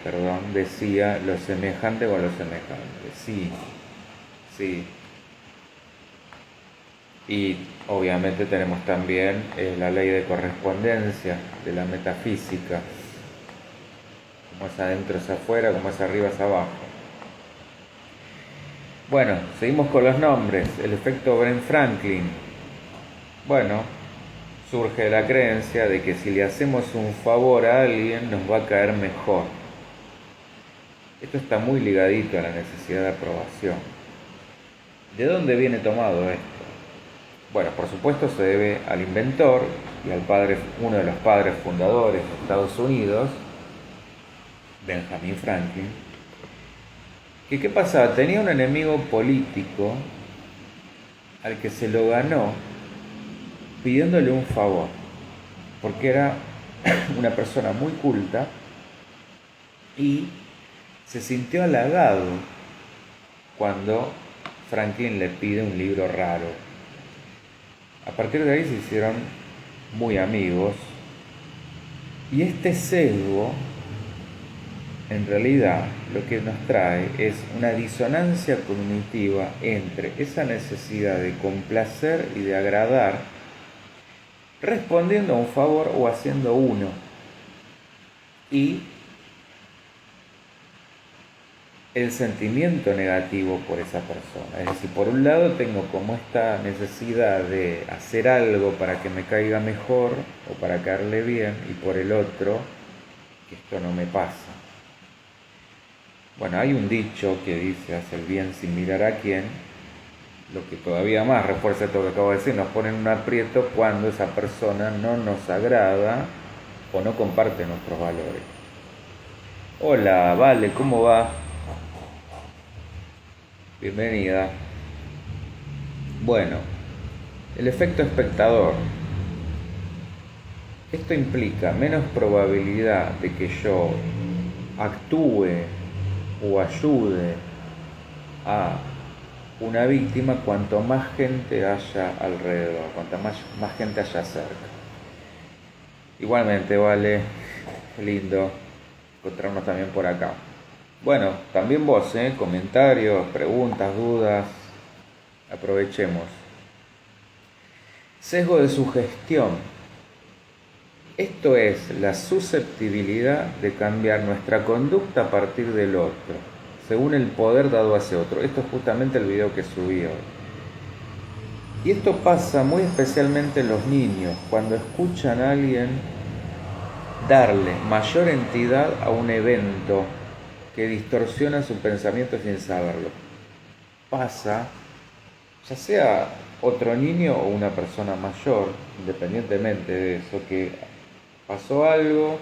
decía lo semejante con lo semejante. Sí, sí. Y obviamente tenemos también la ley de correspondencia de la metafísica. Como es adentro es afuera, como es arriba es abajo. Bueno, seguimos con los nombres. El efecto Ben Franklin. Bueno, surge de la creencia de que si le hacemos un favor a alguien nos va a caer mejor. Esto está muy ligadito a la necesidad de aprobación. ¿De dónde viene tomado esto? Bueno, por supuesto se debe al inventor y al uno de los padres fundadores de Estados Unidos, Benjamin Franklin. ¿Qué pasaba? Tenía un enemigo político al que se lo ganó pidiéndole un favor, porque era una persona muy culta y se sintió halagado cuando Franklin le pide un libro raro. A partir de ahí se hicieron muy amigos y este sesgo en realidad lo que nos trae es una disonancia cognitiva entre esa necesidad de complacer y de agradar respondiendo a un favor o haciendo uno, y el sentimiento negativo por esa persona. Es decir, por un lado tengo como esta necesidad de hacer algo para que me caiga mejor o para caerle bien, y por el otro, que esto no me pasa. Bueno, hay un dicho que dice, haz el bien sin mirar a quién, lo que todavía más refuerza esto que acabo de decir, nos pone en un aprieto cuando esa persona no nos agrada o no comparte nuestros valores. Hola, Vale, ¿cómo va? Bienvenida. Bueno, el efecto espectador. Esto implica menos probabilidad de que yo actúe o ayude a una víctima cuanto más gente haya alrededor, cuanto más gente haya cerca. Igualmente, Vale, lindo encontrarnos también por acá. Bueno, también vos, comentarios, preguntas, dudas, aprovechemos. Sesgo de sugestión. Esto es la susceptibilidad de cambiar nuestra conducta a partir del otro, según el poder dado hacia otro. Esto es justamente el video que subí hoy. Y esto pasa muy especialmente en los niños, cuando escuchan a alguien darle mayor entidad a un evento que distorsiona su pensamiento sin saberlo. Pasa, ya sea otro niño o una persona mayor, independientemente de eso, que pasó algo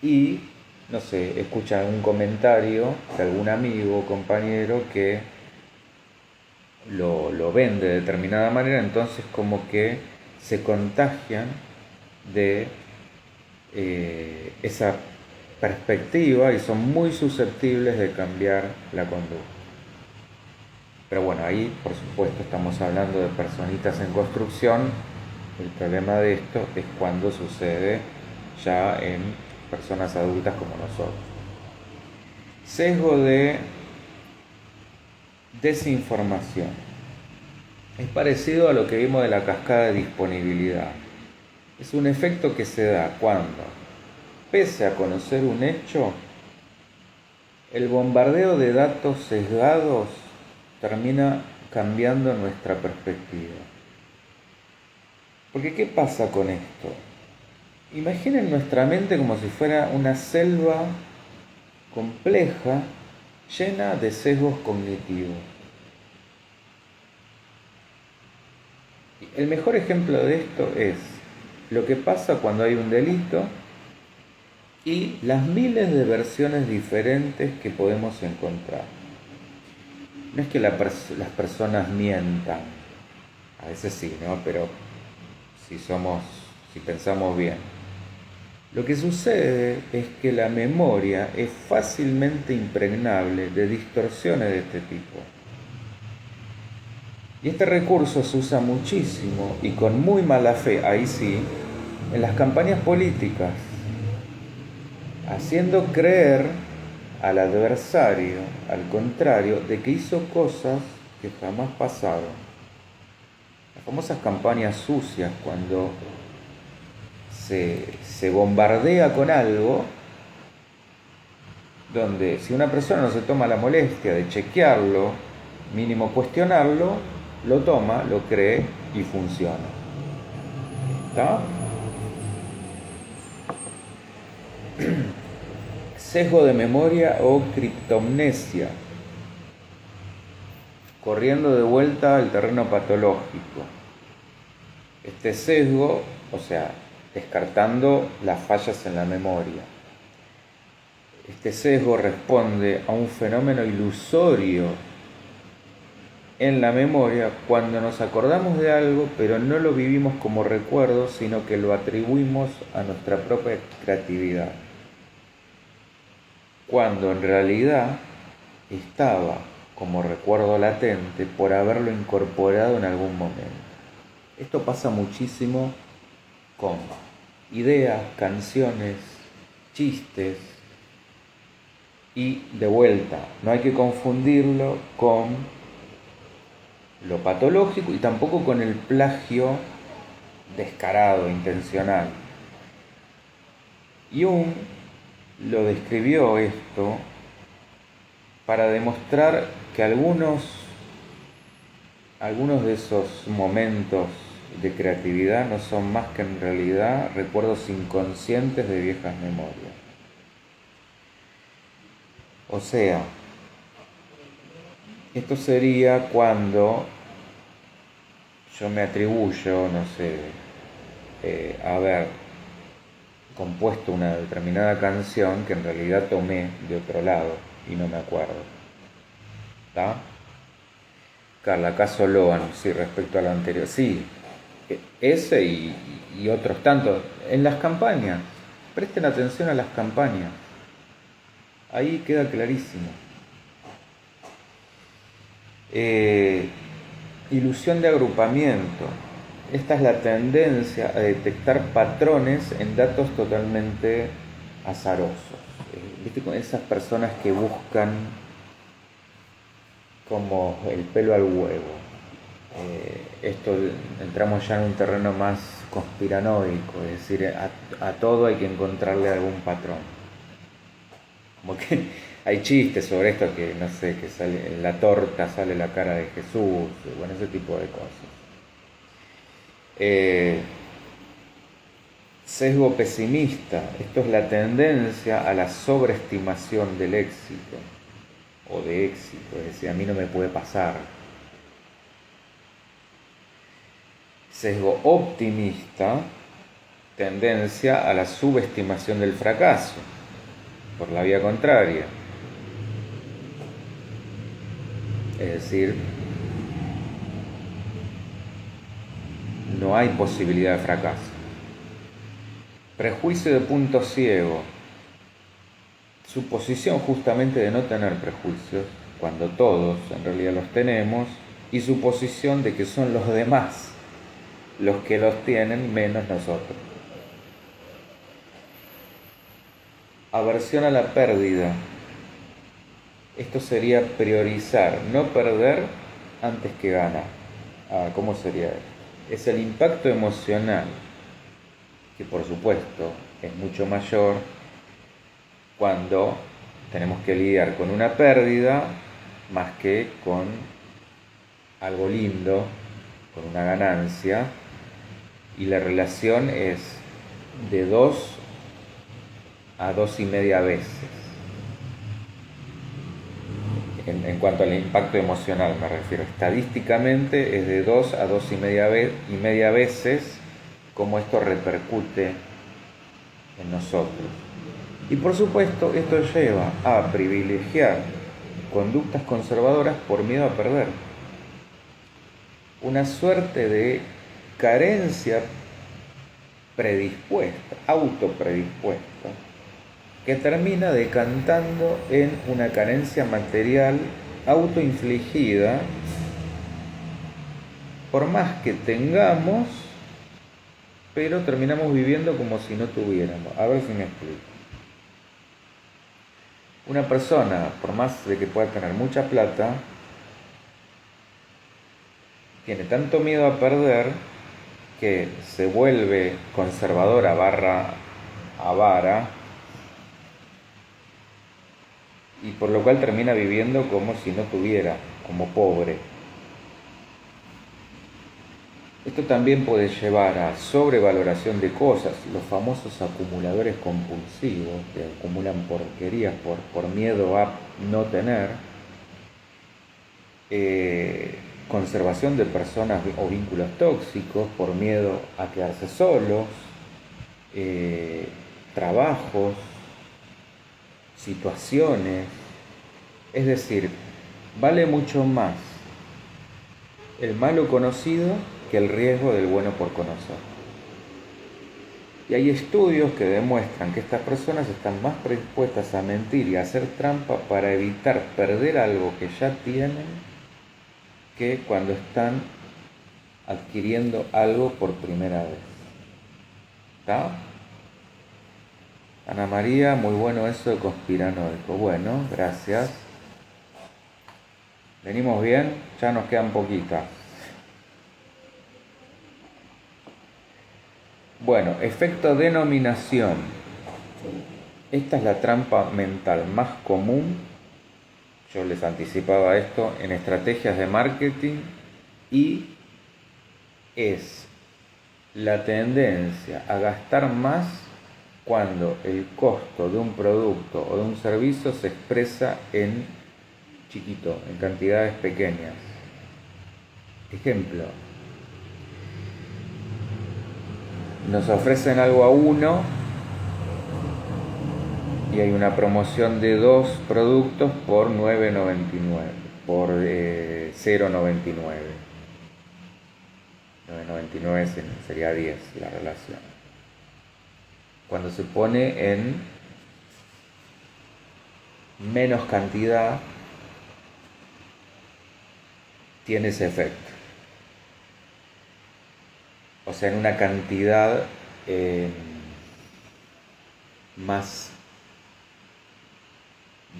y, no sé, escuchan un comentario de algún amigo o compañero que lo ven de determinada manera, entonces como que se contagian de esa perspectiva y son muy susceptibles de cambiar la conducta. Pero bueno, ahí por supuesto estamos hablando de personitas en construcción. El problema de esto es cuando sucede ya en personas adultas como nosotros. Sesgo de desinformación. Es parecido a lo que vimos de la cascada de disponibilidad. Es un efecto que se da cuando, pese a conocer un hecho, el bombardeo de datos sesgados termina cambiando nuestra perspectiva. Porque ¿qué pasa con esto? Imaginen nuestra mente como si fuera una selva compleja llena de sesgos cognitivos. El mejor ejemplo de esto es lo que pasa cuando hay un delito y las miles de versiones diferentes que podemos encontrar. No es que las personas mientan, a veces sí, ¿no? Pero si pensamos bien. Lo que sucede es que la memoria es fácilmente impregnable de distorsiones de este tipo. Y este recurso se usa muchísimo y con muy mala fe, ahí sí, en las campañas políticas, haciendo creer al adversario, al contrario, de que hizo cosas que jamás pasaron. Las famosas campañas sucias, cuando se bombardea con algo, donde si una persona no se toma la molestia de chequearlo, mínimo cuestionarlo, lo toma, lo cree y funciona. ¿Está? Sesgo de memoria o criptomnesia. Corriendo de vuelta al terreno patológico. Este sesgo, o sea, descartando las fallas en la memoria. Este sesgo responde a un fenómeno ilusorio en la memoria cuando nos acordamos de algo, pero no lo vivimos como recuerdo, sino que lo atribuimos a nuestra propia creatividad. Cuando en realidad estaba como recuerdo latente por haberlo incorporado en algún momento. Esto pasa muchísimo con ideas, canciones, chistes, y de vuelta, no hay que confundirlo con lo patológico y tampoco con el plagio descarado, intencional. Jung lo describió esto para demostrar que algunos de esos momentos de creatividad no son más que en realidad recuerdos inconscientes de viejas memorias. O sea, esto sería cuando yo me atribuyo, no sé, haber compuesto una determinada canción que en realidad tomé de otro lado y no me acuerdo. ¿Está? Carla, ¿acaso Loan? Sí, respecto a lo anterior. Sí, ese y otros tantos. En las campañas, presten atención a las campañas. Ahí queda clarísimo. Ilusión de agrupamiento. Esta es la tendencia a detectar patrones en datos totalmente azarosos. ¿Viste? Con esas personas que buscan como el pelo al huevo. Esto entramos ya en un terreno más conspiranoico, es decir, a todo hay que encontrarle algún patrón. Como que hay chistes sobre esto, que no sé, que sale en la torta sale la cara de Jesús, bueno, ese tipo de cosas. Sesgo pesimista. Esto es la tendencia a la sobreestimación del éxito o de éxito, es decir, a mí no me puede pasar. Sesgo optimista, tendencia a la subestimación del fracaso, por la vía contraria. Es decir, no hay posibilidad de fracaso. Prejuicio de punto ciego. Su posición justamente de no tener prejuicios, cuando todos en realidad los tenemos, y su posición de que son los demás los que los tienen menos nosotros. Aversión a la pérdida. Esto sería priorizar no perder antes que ganar. ¿Cómo sería esto? Es el impacto emocional, que por supuesto es mucho mayor cuando tenemos que lidiar con una pérdida más que con algo lindo, con una ganancia, y la relación es de 2 a 2,5 veces en cuanto al impacto emocional me refiero. Estadísticamente es de 2 a 2,5 veces como esto repercute en nosotros. Y por supuesto esto lleva a privilegiar conductas conservadoras por miedo a perder. Una suerte de carencia predispuesta, autopredispuesta, que termina decantando en una carencia material autoinfligida, por más que tengamos, pero terminamos viviendo como si no tuviéramos. A ver si me explico. Una persona, por más de que pueda tener mucha plata, tiene tanto miedo a perder que se vuelve conservadora barra avara, y por lo cual termina viviendo como si no tuviera, como pobre. Esto también puede llevar a sobrevaloración de cosas, los famosos acumuladores compulsivos que acumulan porquerías por miedo a no tener, conservación de personas o vínculos tóxicos por miedo a quedarse solos, trabajos, situaciones. Es decir, vale mucho más el malo conocido que el riesgo del bueno por conocer. Y hay estudios que demuestran que estas personas están más predispuestas a mentir y a hacer trampa para evitar perder algo que ya tienen que cuando están adquiriendo algo por primera vez. ¿Está? Ana María, muy bueno eso de conspiranoico. Bueno, gracias. ¿Venimos bien? Ya nos quedan poquitas. Bueno, efecto denominación. Esta es la trampa mental más común, yo les anticipaba esto, en estrategias de marketing, y es la tendencia a gastar más cuando el costo de un producto o de un servicio se expresa en chiquito, en cantidades pequeñas. Ejemplo, nos ofrecen algo a uno y hay una promoción de 2 productos por 9,99, por 0,99. 9,99 sería 10 la relación. Cuando se pone en menos cantidad, tiene ese efecto. O sea, en una cantidad más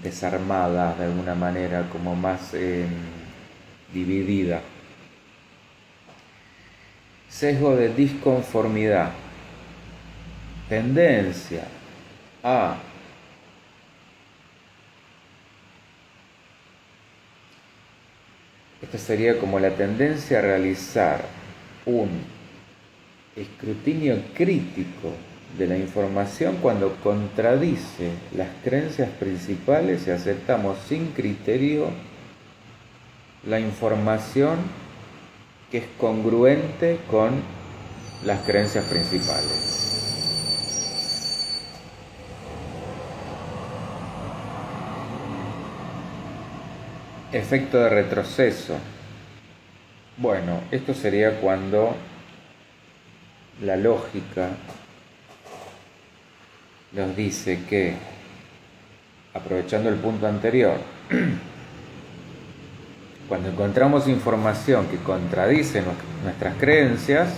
desarmada de alguna manera, como más dividida. Sesgo de disconformidad. Tendencia a esta sería como la tendencia a realizar un escrutinio crítico de la información cuando contradice las creencias principales y aceptamos sin criterio la información que es congruente con las creencias principales. Efecto de retroceso. Bueno, esto sería cuando la lógica nos dice que, aprovechando el punto anterior, cuando encontramos información que contradice nuestras creencias,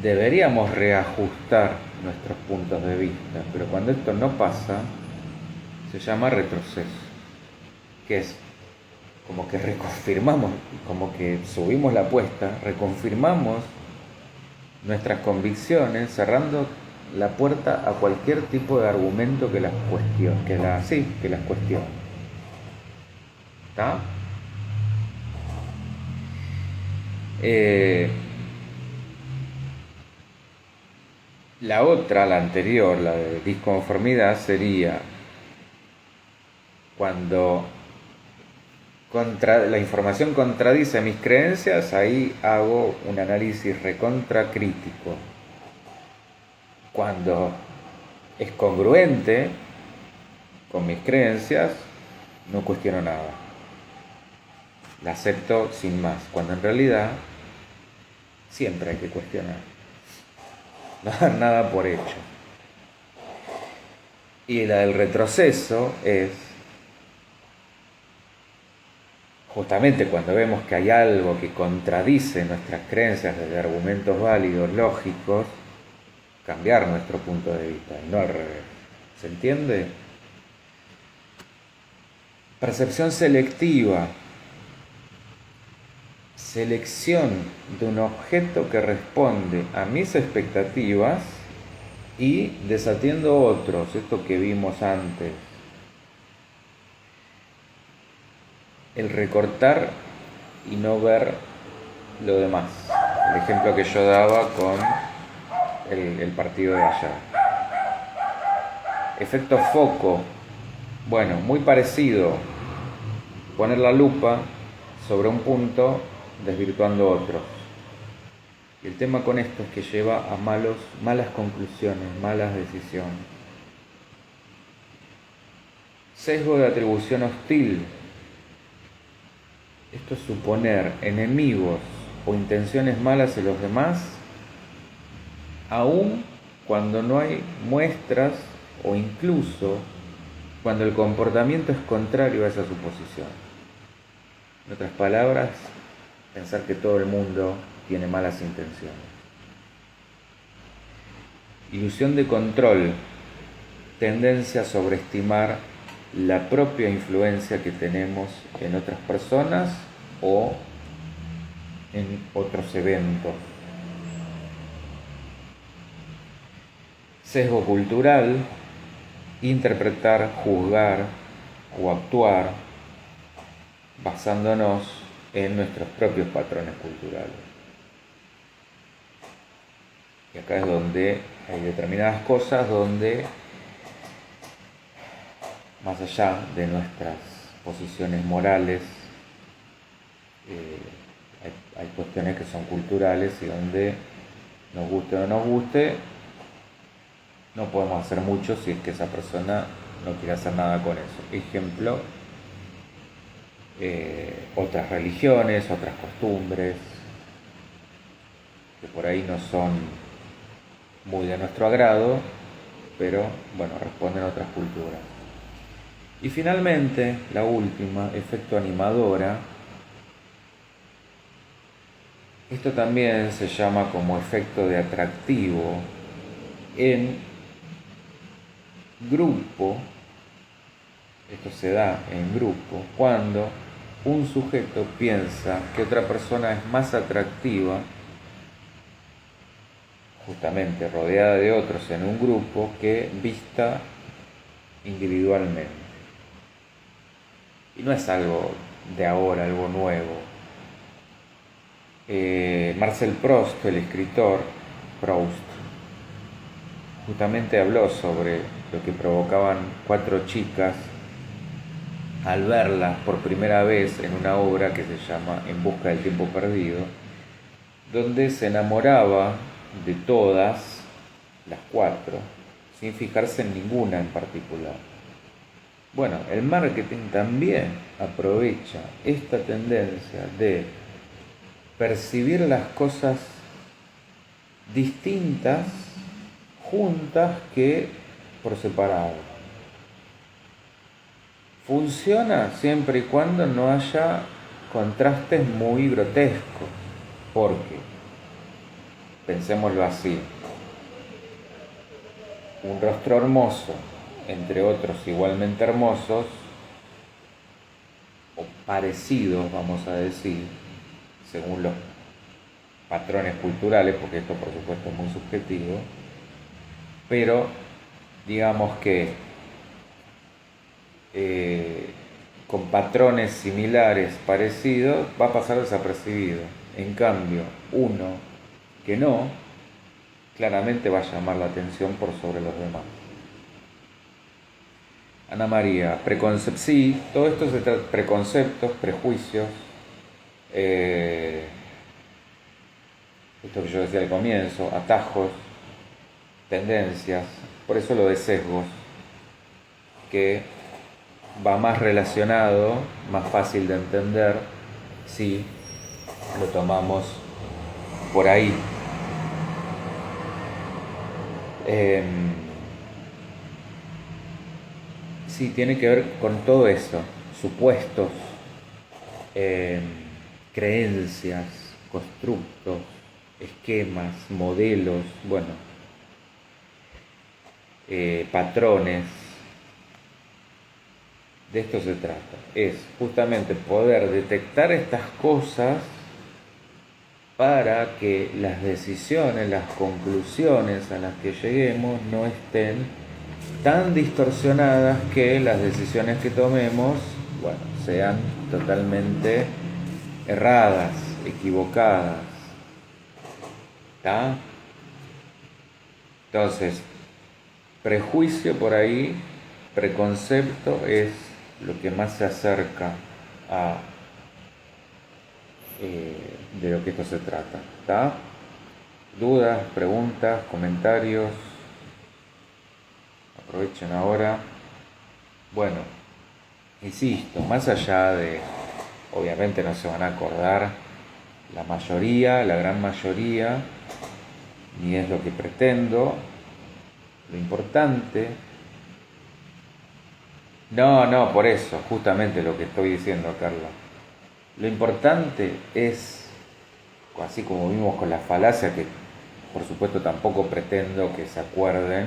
deberíamos reajustar nuestros puntos de vista, pero cuando esto no pasa, se llama retroceso, que es como que reconfirmamos, como que subimos la apuesta, reconfirmamos nuestras convicciones, cerrando la puerta a cualquier tipo de argumento que las cuestione, que las cuestione. ¿Está? La otra, la anterior, la de disconformidad, sería cuando la información contradice mis creencias, ahí hago un análisis recontra crítico. Cuando es congruente con mis creencias, no cuestiono nada. La acepto sin más, cuando en realidad siempre hay que cuestionar. No dar nada por hecho. Y la del retroceso es justamente cuando vemos que hay algo que contradice nuestras creencias desde argumentos válidos, lógicos, cambiar nuestro punto de vista y no al revés. ¿Se entiende? Percepción selectiva. Selección de un objeto que responde a mis expectativas y desatiendo otros, esto que vimos antes. El recortar y no ver lo demás. El ejemplo que yo daba con el partido de ayer. Efecto foco. Bueno, muy parecido. Poner la lupa sobre un punto desvirtuando otros. Y el tema con esto es que lleva a malas conclusiones, malas decisiones. Sesgo de atribución hostil. Esto es suponer enemigos o intenciones malas en los demás, aun cuando no hay muestras o incluso cuando el comportamiento es contrario a esa suposición. En otras palabras, pensar que todo el mundo tiene malas intenciones. Ilusión de control, tendencia a sobreestimar la propia influencia que tenemos en otras personas o en otros eventos. Sesgo cultural, interpretar, juzgar o actuar basándonos en nuestros propios patrones culturales. Y acá es donde hay determinadas cosas donde, más allá de nuestras posiciones morales, hay cuestiones que son culturales y donde nos guste o no nos guste, no podemos hacer mucho si es que esa persona no quiere hacer nada con eso. Ejemplo, otras religiones, otras costumbres, que por ahí no son muy de nuestro agrado, pero bueno, responden a otras culturas. Y finalmente, la última, efecto animadora. Esto también se llama como efecto de atractivo en grupo. Esto se da en grupo cuando un sujeto piensa que otra persona es más atractiva, justamente rodeada de otros en un grupo, que vista individualmente. Y no es algo de ahora, algo nuevo. Marcel Proust, el escritor Proust, justamente habló sobre lo que provocaban 4 chicas al verlas por primera vez en una obra que se llama En busca del tiempo perdido, donde se enamoraba de todas las 4 sin fijarse en ninguna en particular. Bueno, el marketing también aprovecha esta tendencia de percibir las cosas distintas juntas que por separado. Funciona siempre y cuando no haya contrastes muy grotescos, porque, pensémoslo así, un rostro hermoso, entre otros igualmente hermosos, o parecidos, vamos a decir, según los patrones culturales, porque esto por supuesto es muy subjetivo, pero digamos que con patrones similares, parecidos, va a pasar desapercibido. En cambio, uno que no, claramente va a llamar la atención por sobre los demás. Ana María, sí, todo esto se trata de preconceptos, prejuicios, esto que yo decía al comienzo, atajos, tendencias, por eso lo de sesgos, que va más relacionado, más fácil de entender si lo tomamos por ahí. Sí, tiene que ver con todo eso, supuestos, creencias, constructos, esquemas, modelos, bueno, patrones. De esto se trata, es justamente poder detectar estas cosas para que las decisiones, las conclusiones a las que lleguemos no estén tan distorsionadas que las decisiones que tomemos, bueno, sean totalmente erradas, equivocadas. ¿Está? Entonces, prejuicio por ahí, preconcepto es lo que más se acerca a de lo que esto se trata. ¿Está? ¿Dudas, preguntas, comentarios? Aprovechen ahora. Bueno, insisto, más allá de, obviamente no se van a acordar la mayoría, la gran mayoría, ni es lo que pretendo. Lo importante, no, por eso, justamente lo que estoy diciendo, Carla. Lo importante es, así como vimos con la falacia, que por supuesto tampoco pretendo que se acuerden,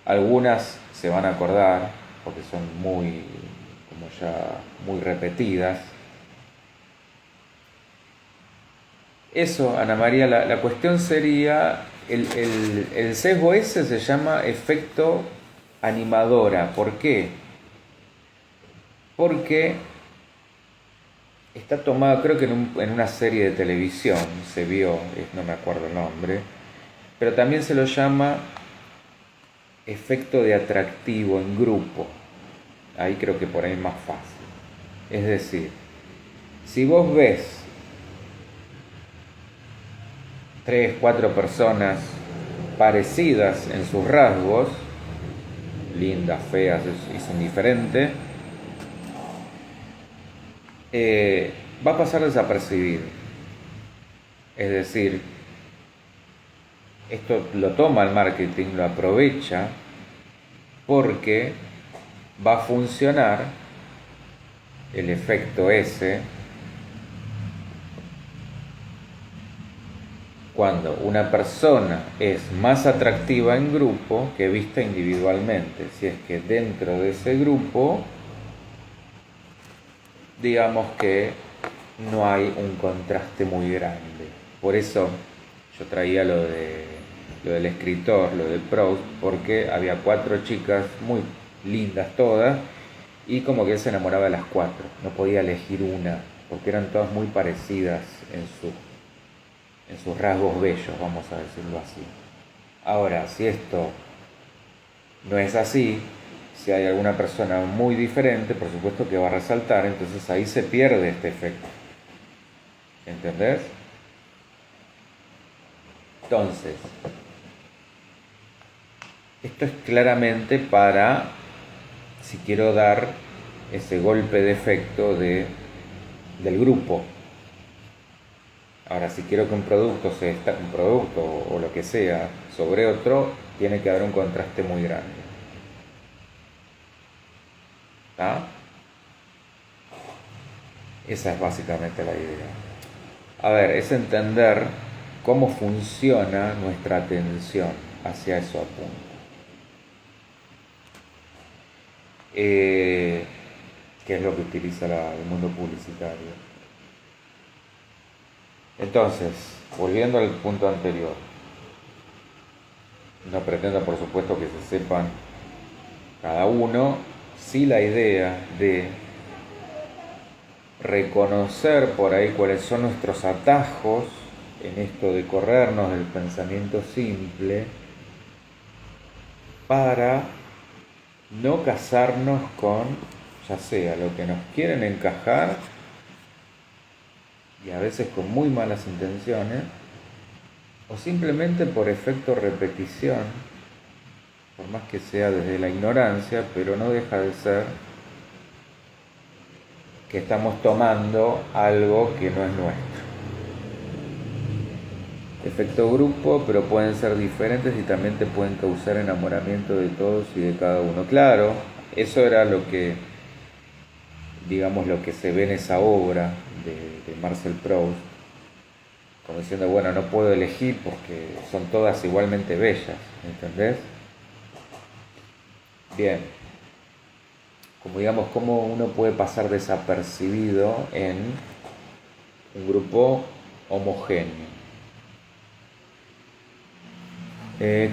algunas se van a acordar, porque son muy, como ya, muy repetidas. Eso, Ana María, la cuestión sería, el sesgo ese se llama efecto animadora. ¿Por qué? Porque está tomado, creo que en una serie de televisión se vio, no me acuerdo el nombre, pero también se lo llama efecto de atractivo en grupo. Ahí creo que por ahí es más fácil. Es decir, si vos ves 3, 4 personas parecidas en sus rasgos, lindas, feas, es indiferente, va a pasar desapercibido. Es decir, esto lo toma el marketing, lo aprovecha, porque va a funcionar el efecto ese cuando una persona es más atractiva en grupo que vista individualmente. Si es que dentro de ese grupo, digamos que no hay un contraste muy grande. Por eso yo traía lo del escritor, lo de Proust, porque había 4 chicas muy lindas todas y como que él se enamoraba de las 4, no podía elegir una, porque eran todas muy parecidas en sus rasgos bellos, vamos a decirlo así. Ahora, si esto no es así, si hay alguna persona muy diferente, por supuesto que va a resaltar, entonces ahí se pierde este efecto. ¿Entendés? Entonces, esto es claramente para, si quiero dar ese golpe de efecto del grupo. Ahora, si quiero que un producto un producto o lo que sea sobre otro, tiene que haber un contraste muy grande. ¿Tá? Esa es básicamente la idea. A ver, es entender cómo funciona nuestra atención hacia eso apunta. Que es lo que utiliza el mundo publicitario. Entonces, volviendo al punto anterior, no pretendo por supuesto que se sepan cada uno, sí la idea de reconocer por ahí cuáles son nuestros atajos en esto de corrernos del pensamiento simple para no casarnos con, ya sea lo que nos quieren encajar y a veces con muy malas intenciones, o simplemente por efecto repetición, por más que sea desde la ignorancia, pero no deja de ser que estamos tomando algo que no es nuestro. Efecto grupo, pero pueden ser diferentes y también te pueden causar enamoramiento de todos y de cada uno. Claro, eso era lo que, digamos, lo que se ve en esa obra de Marcel Proust, como diciendo, bueno, no puedo elegir porque son todas igualmente bellas, ¿entendés? Bien, como digamos, cómo uno puede pasar desapercibido en un grupo homogéneo.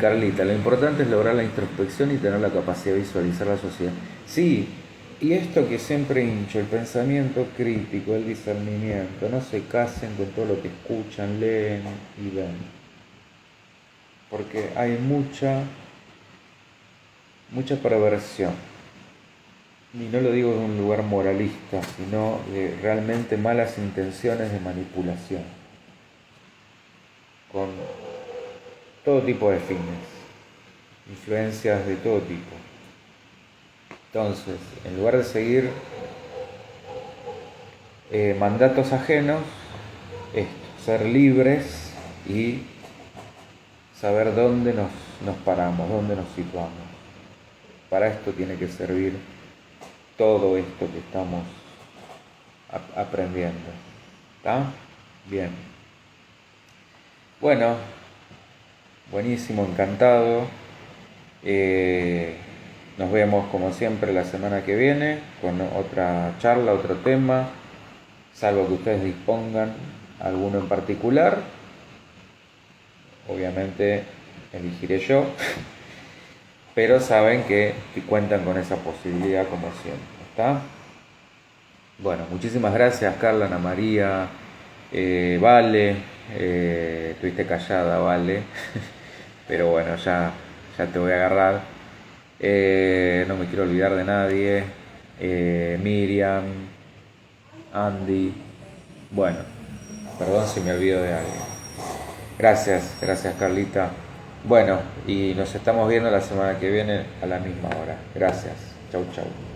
Carlita, lo importante es lograr la introspección y tener la capacidad de visualizar la sociedad. Sí, y esto que siempre hincho, el pensamiento crítico, el discernimiento, no se casen con todo lo que escuchan, leen y ven. Porque hay mucha perversión. Y no lo digo de un lugar moralista, sino de realmente malas intenciones de manipulación. Con todo tipo de fines, influencias de todo tipo. Entonces, en lugar de seguir mandatos ajenos, ser libres y saber dónde nos paramos, dónde nos situamos. Para esto tiene que servir todo esto que estamos aprendiendo. ¿Está? Bien. Bueno, buenísimo, encantado. Nos vemos como siempre la semana que viene con otra charla, otro tema, salvo que ustedes dispongan alguno en particular. Obviamente elegiré yo, pero saben que cuentan con esa posibilidad como siempre. ¿Está? Bueno, muchísimas gracias Carla, Ana María, Vale, estuviste callada, Vale, pero bueno, ya te voy a agarrar. No me quiero olvidar de nadie. Miriam, Andy. Bueno, perdón si me olvido de alguien. Gracias Carlita. Bueno, y nos estamos viendo la semana que viene a la misma hora. Gracias. Chau, chau.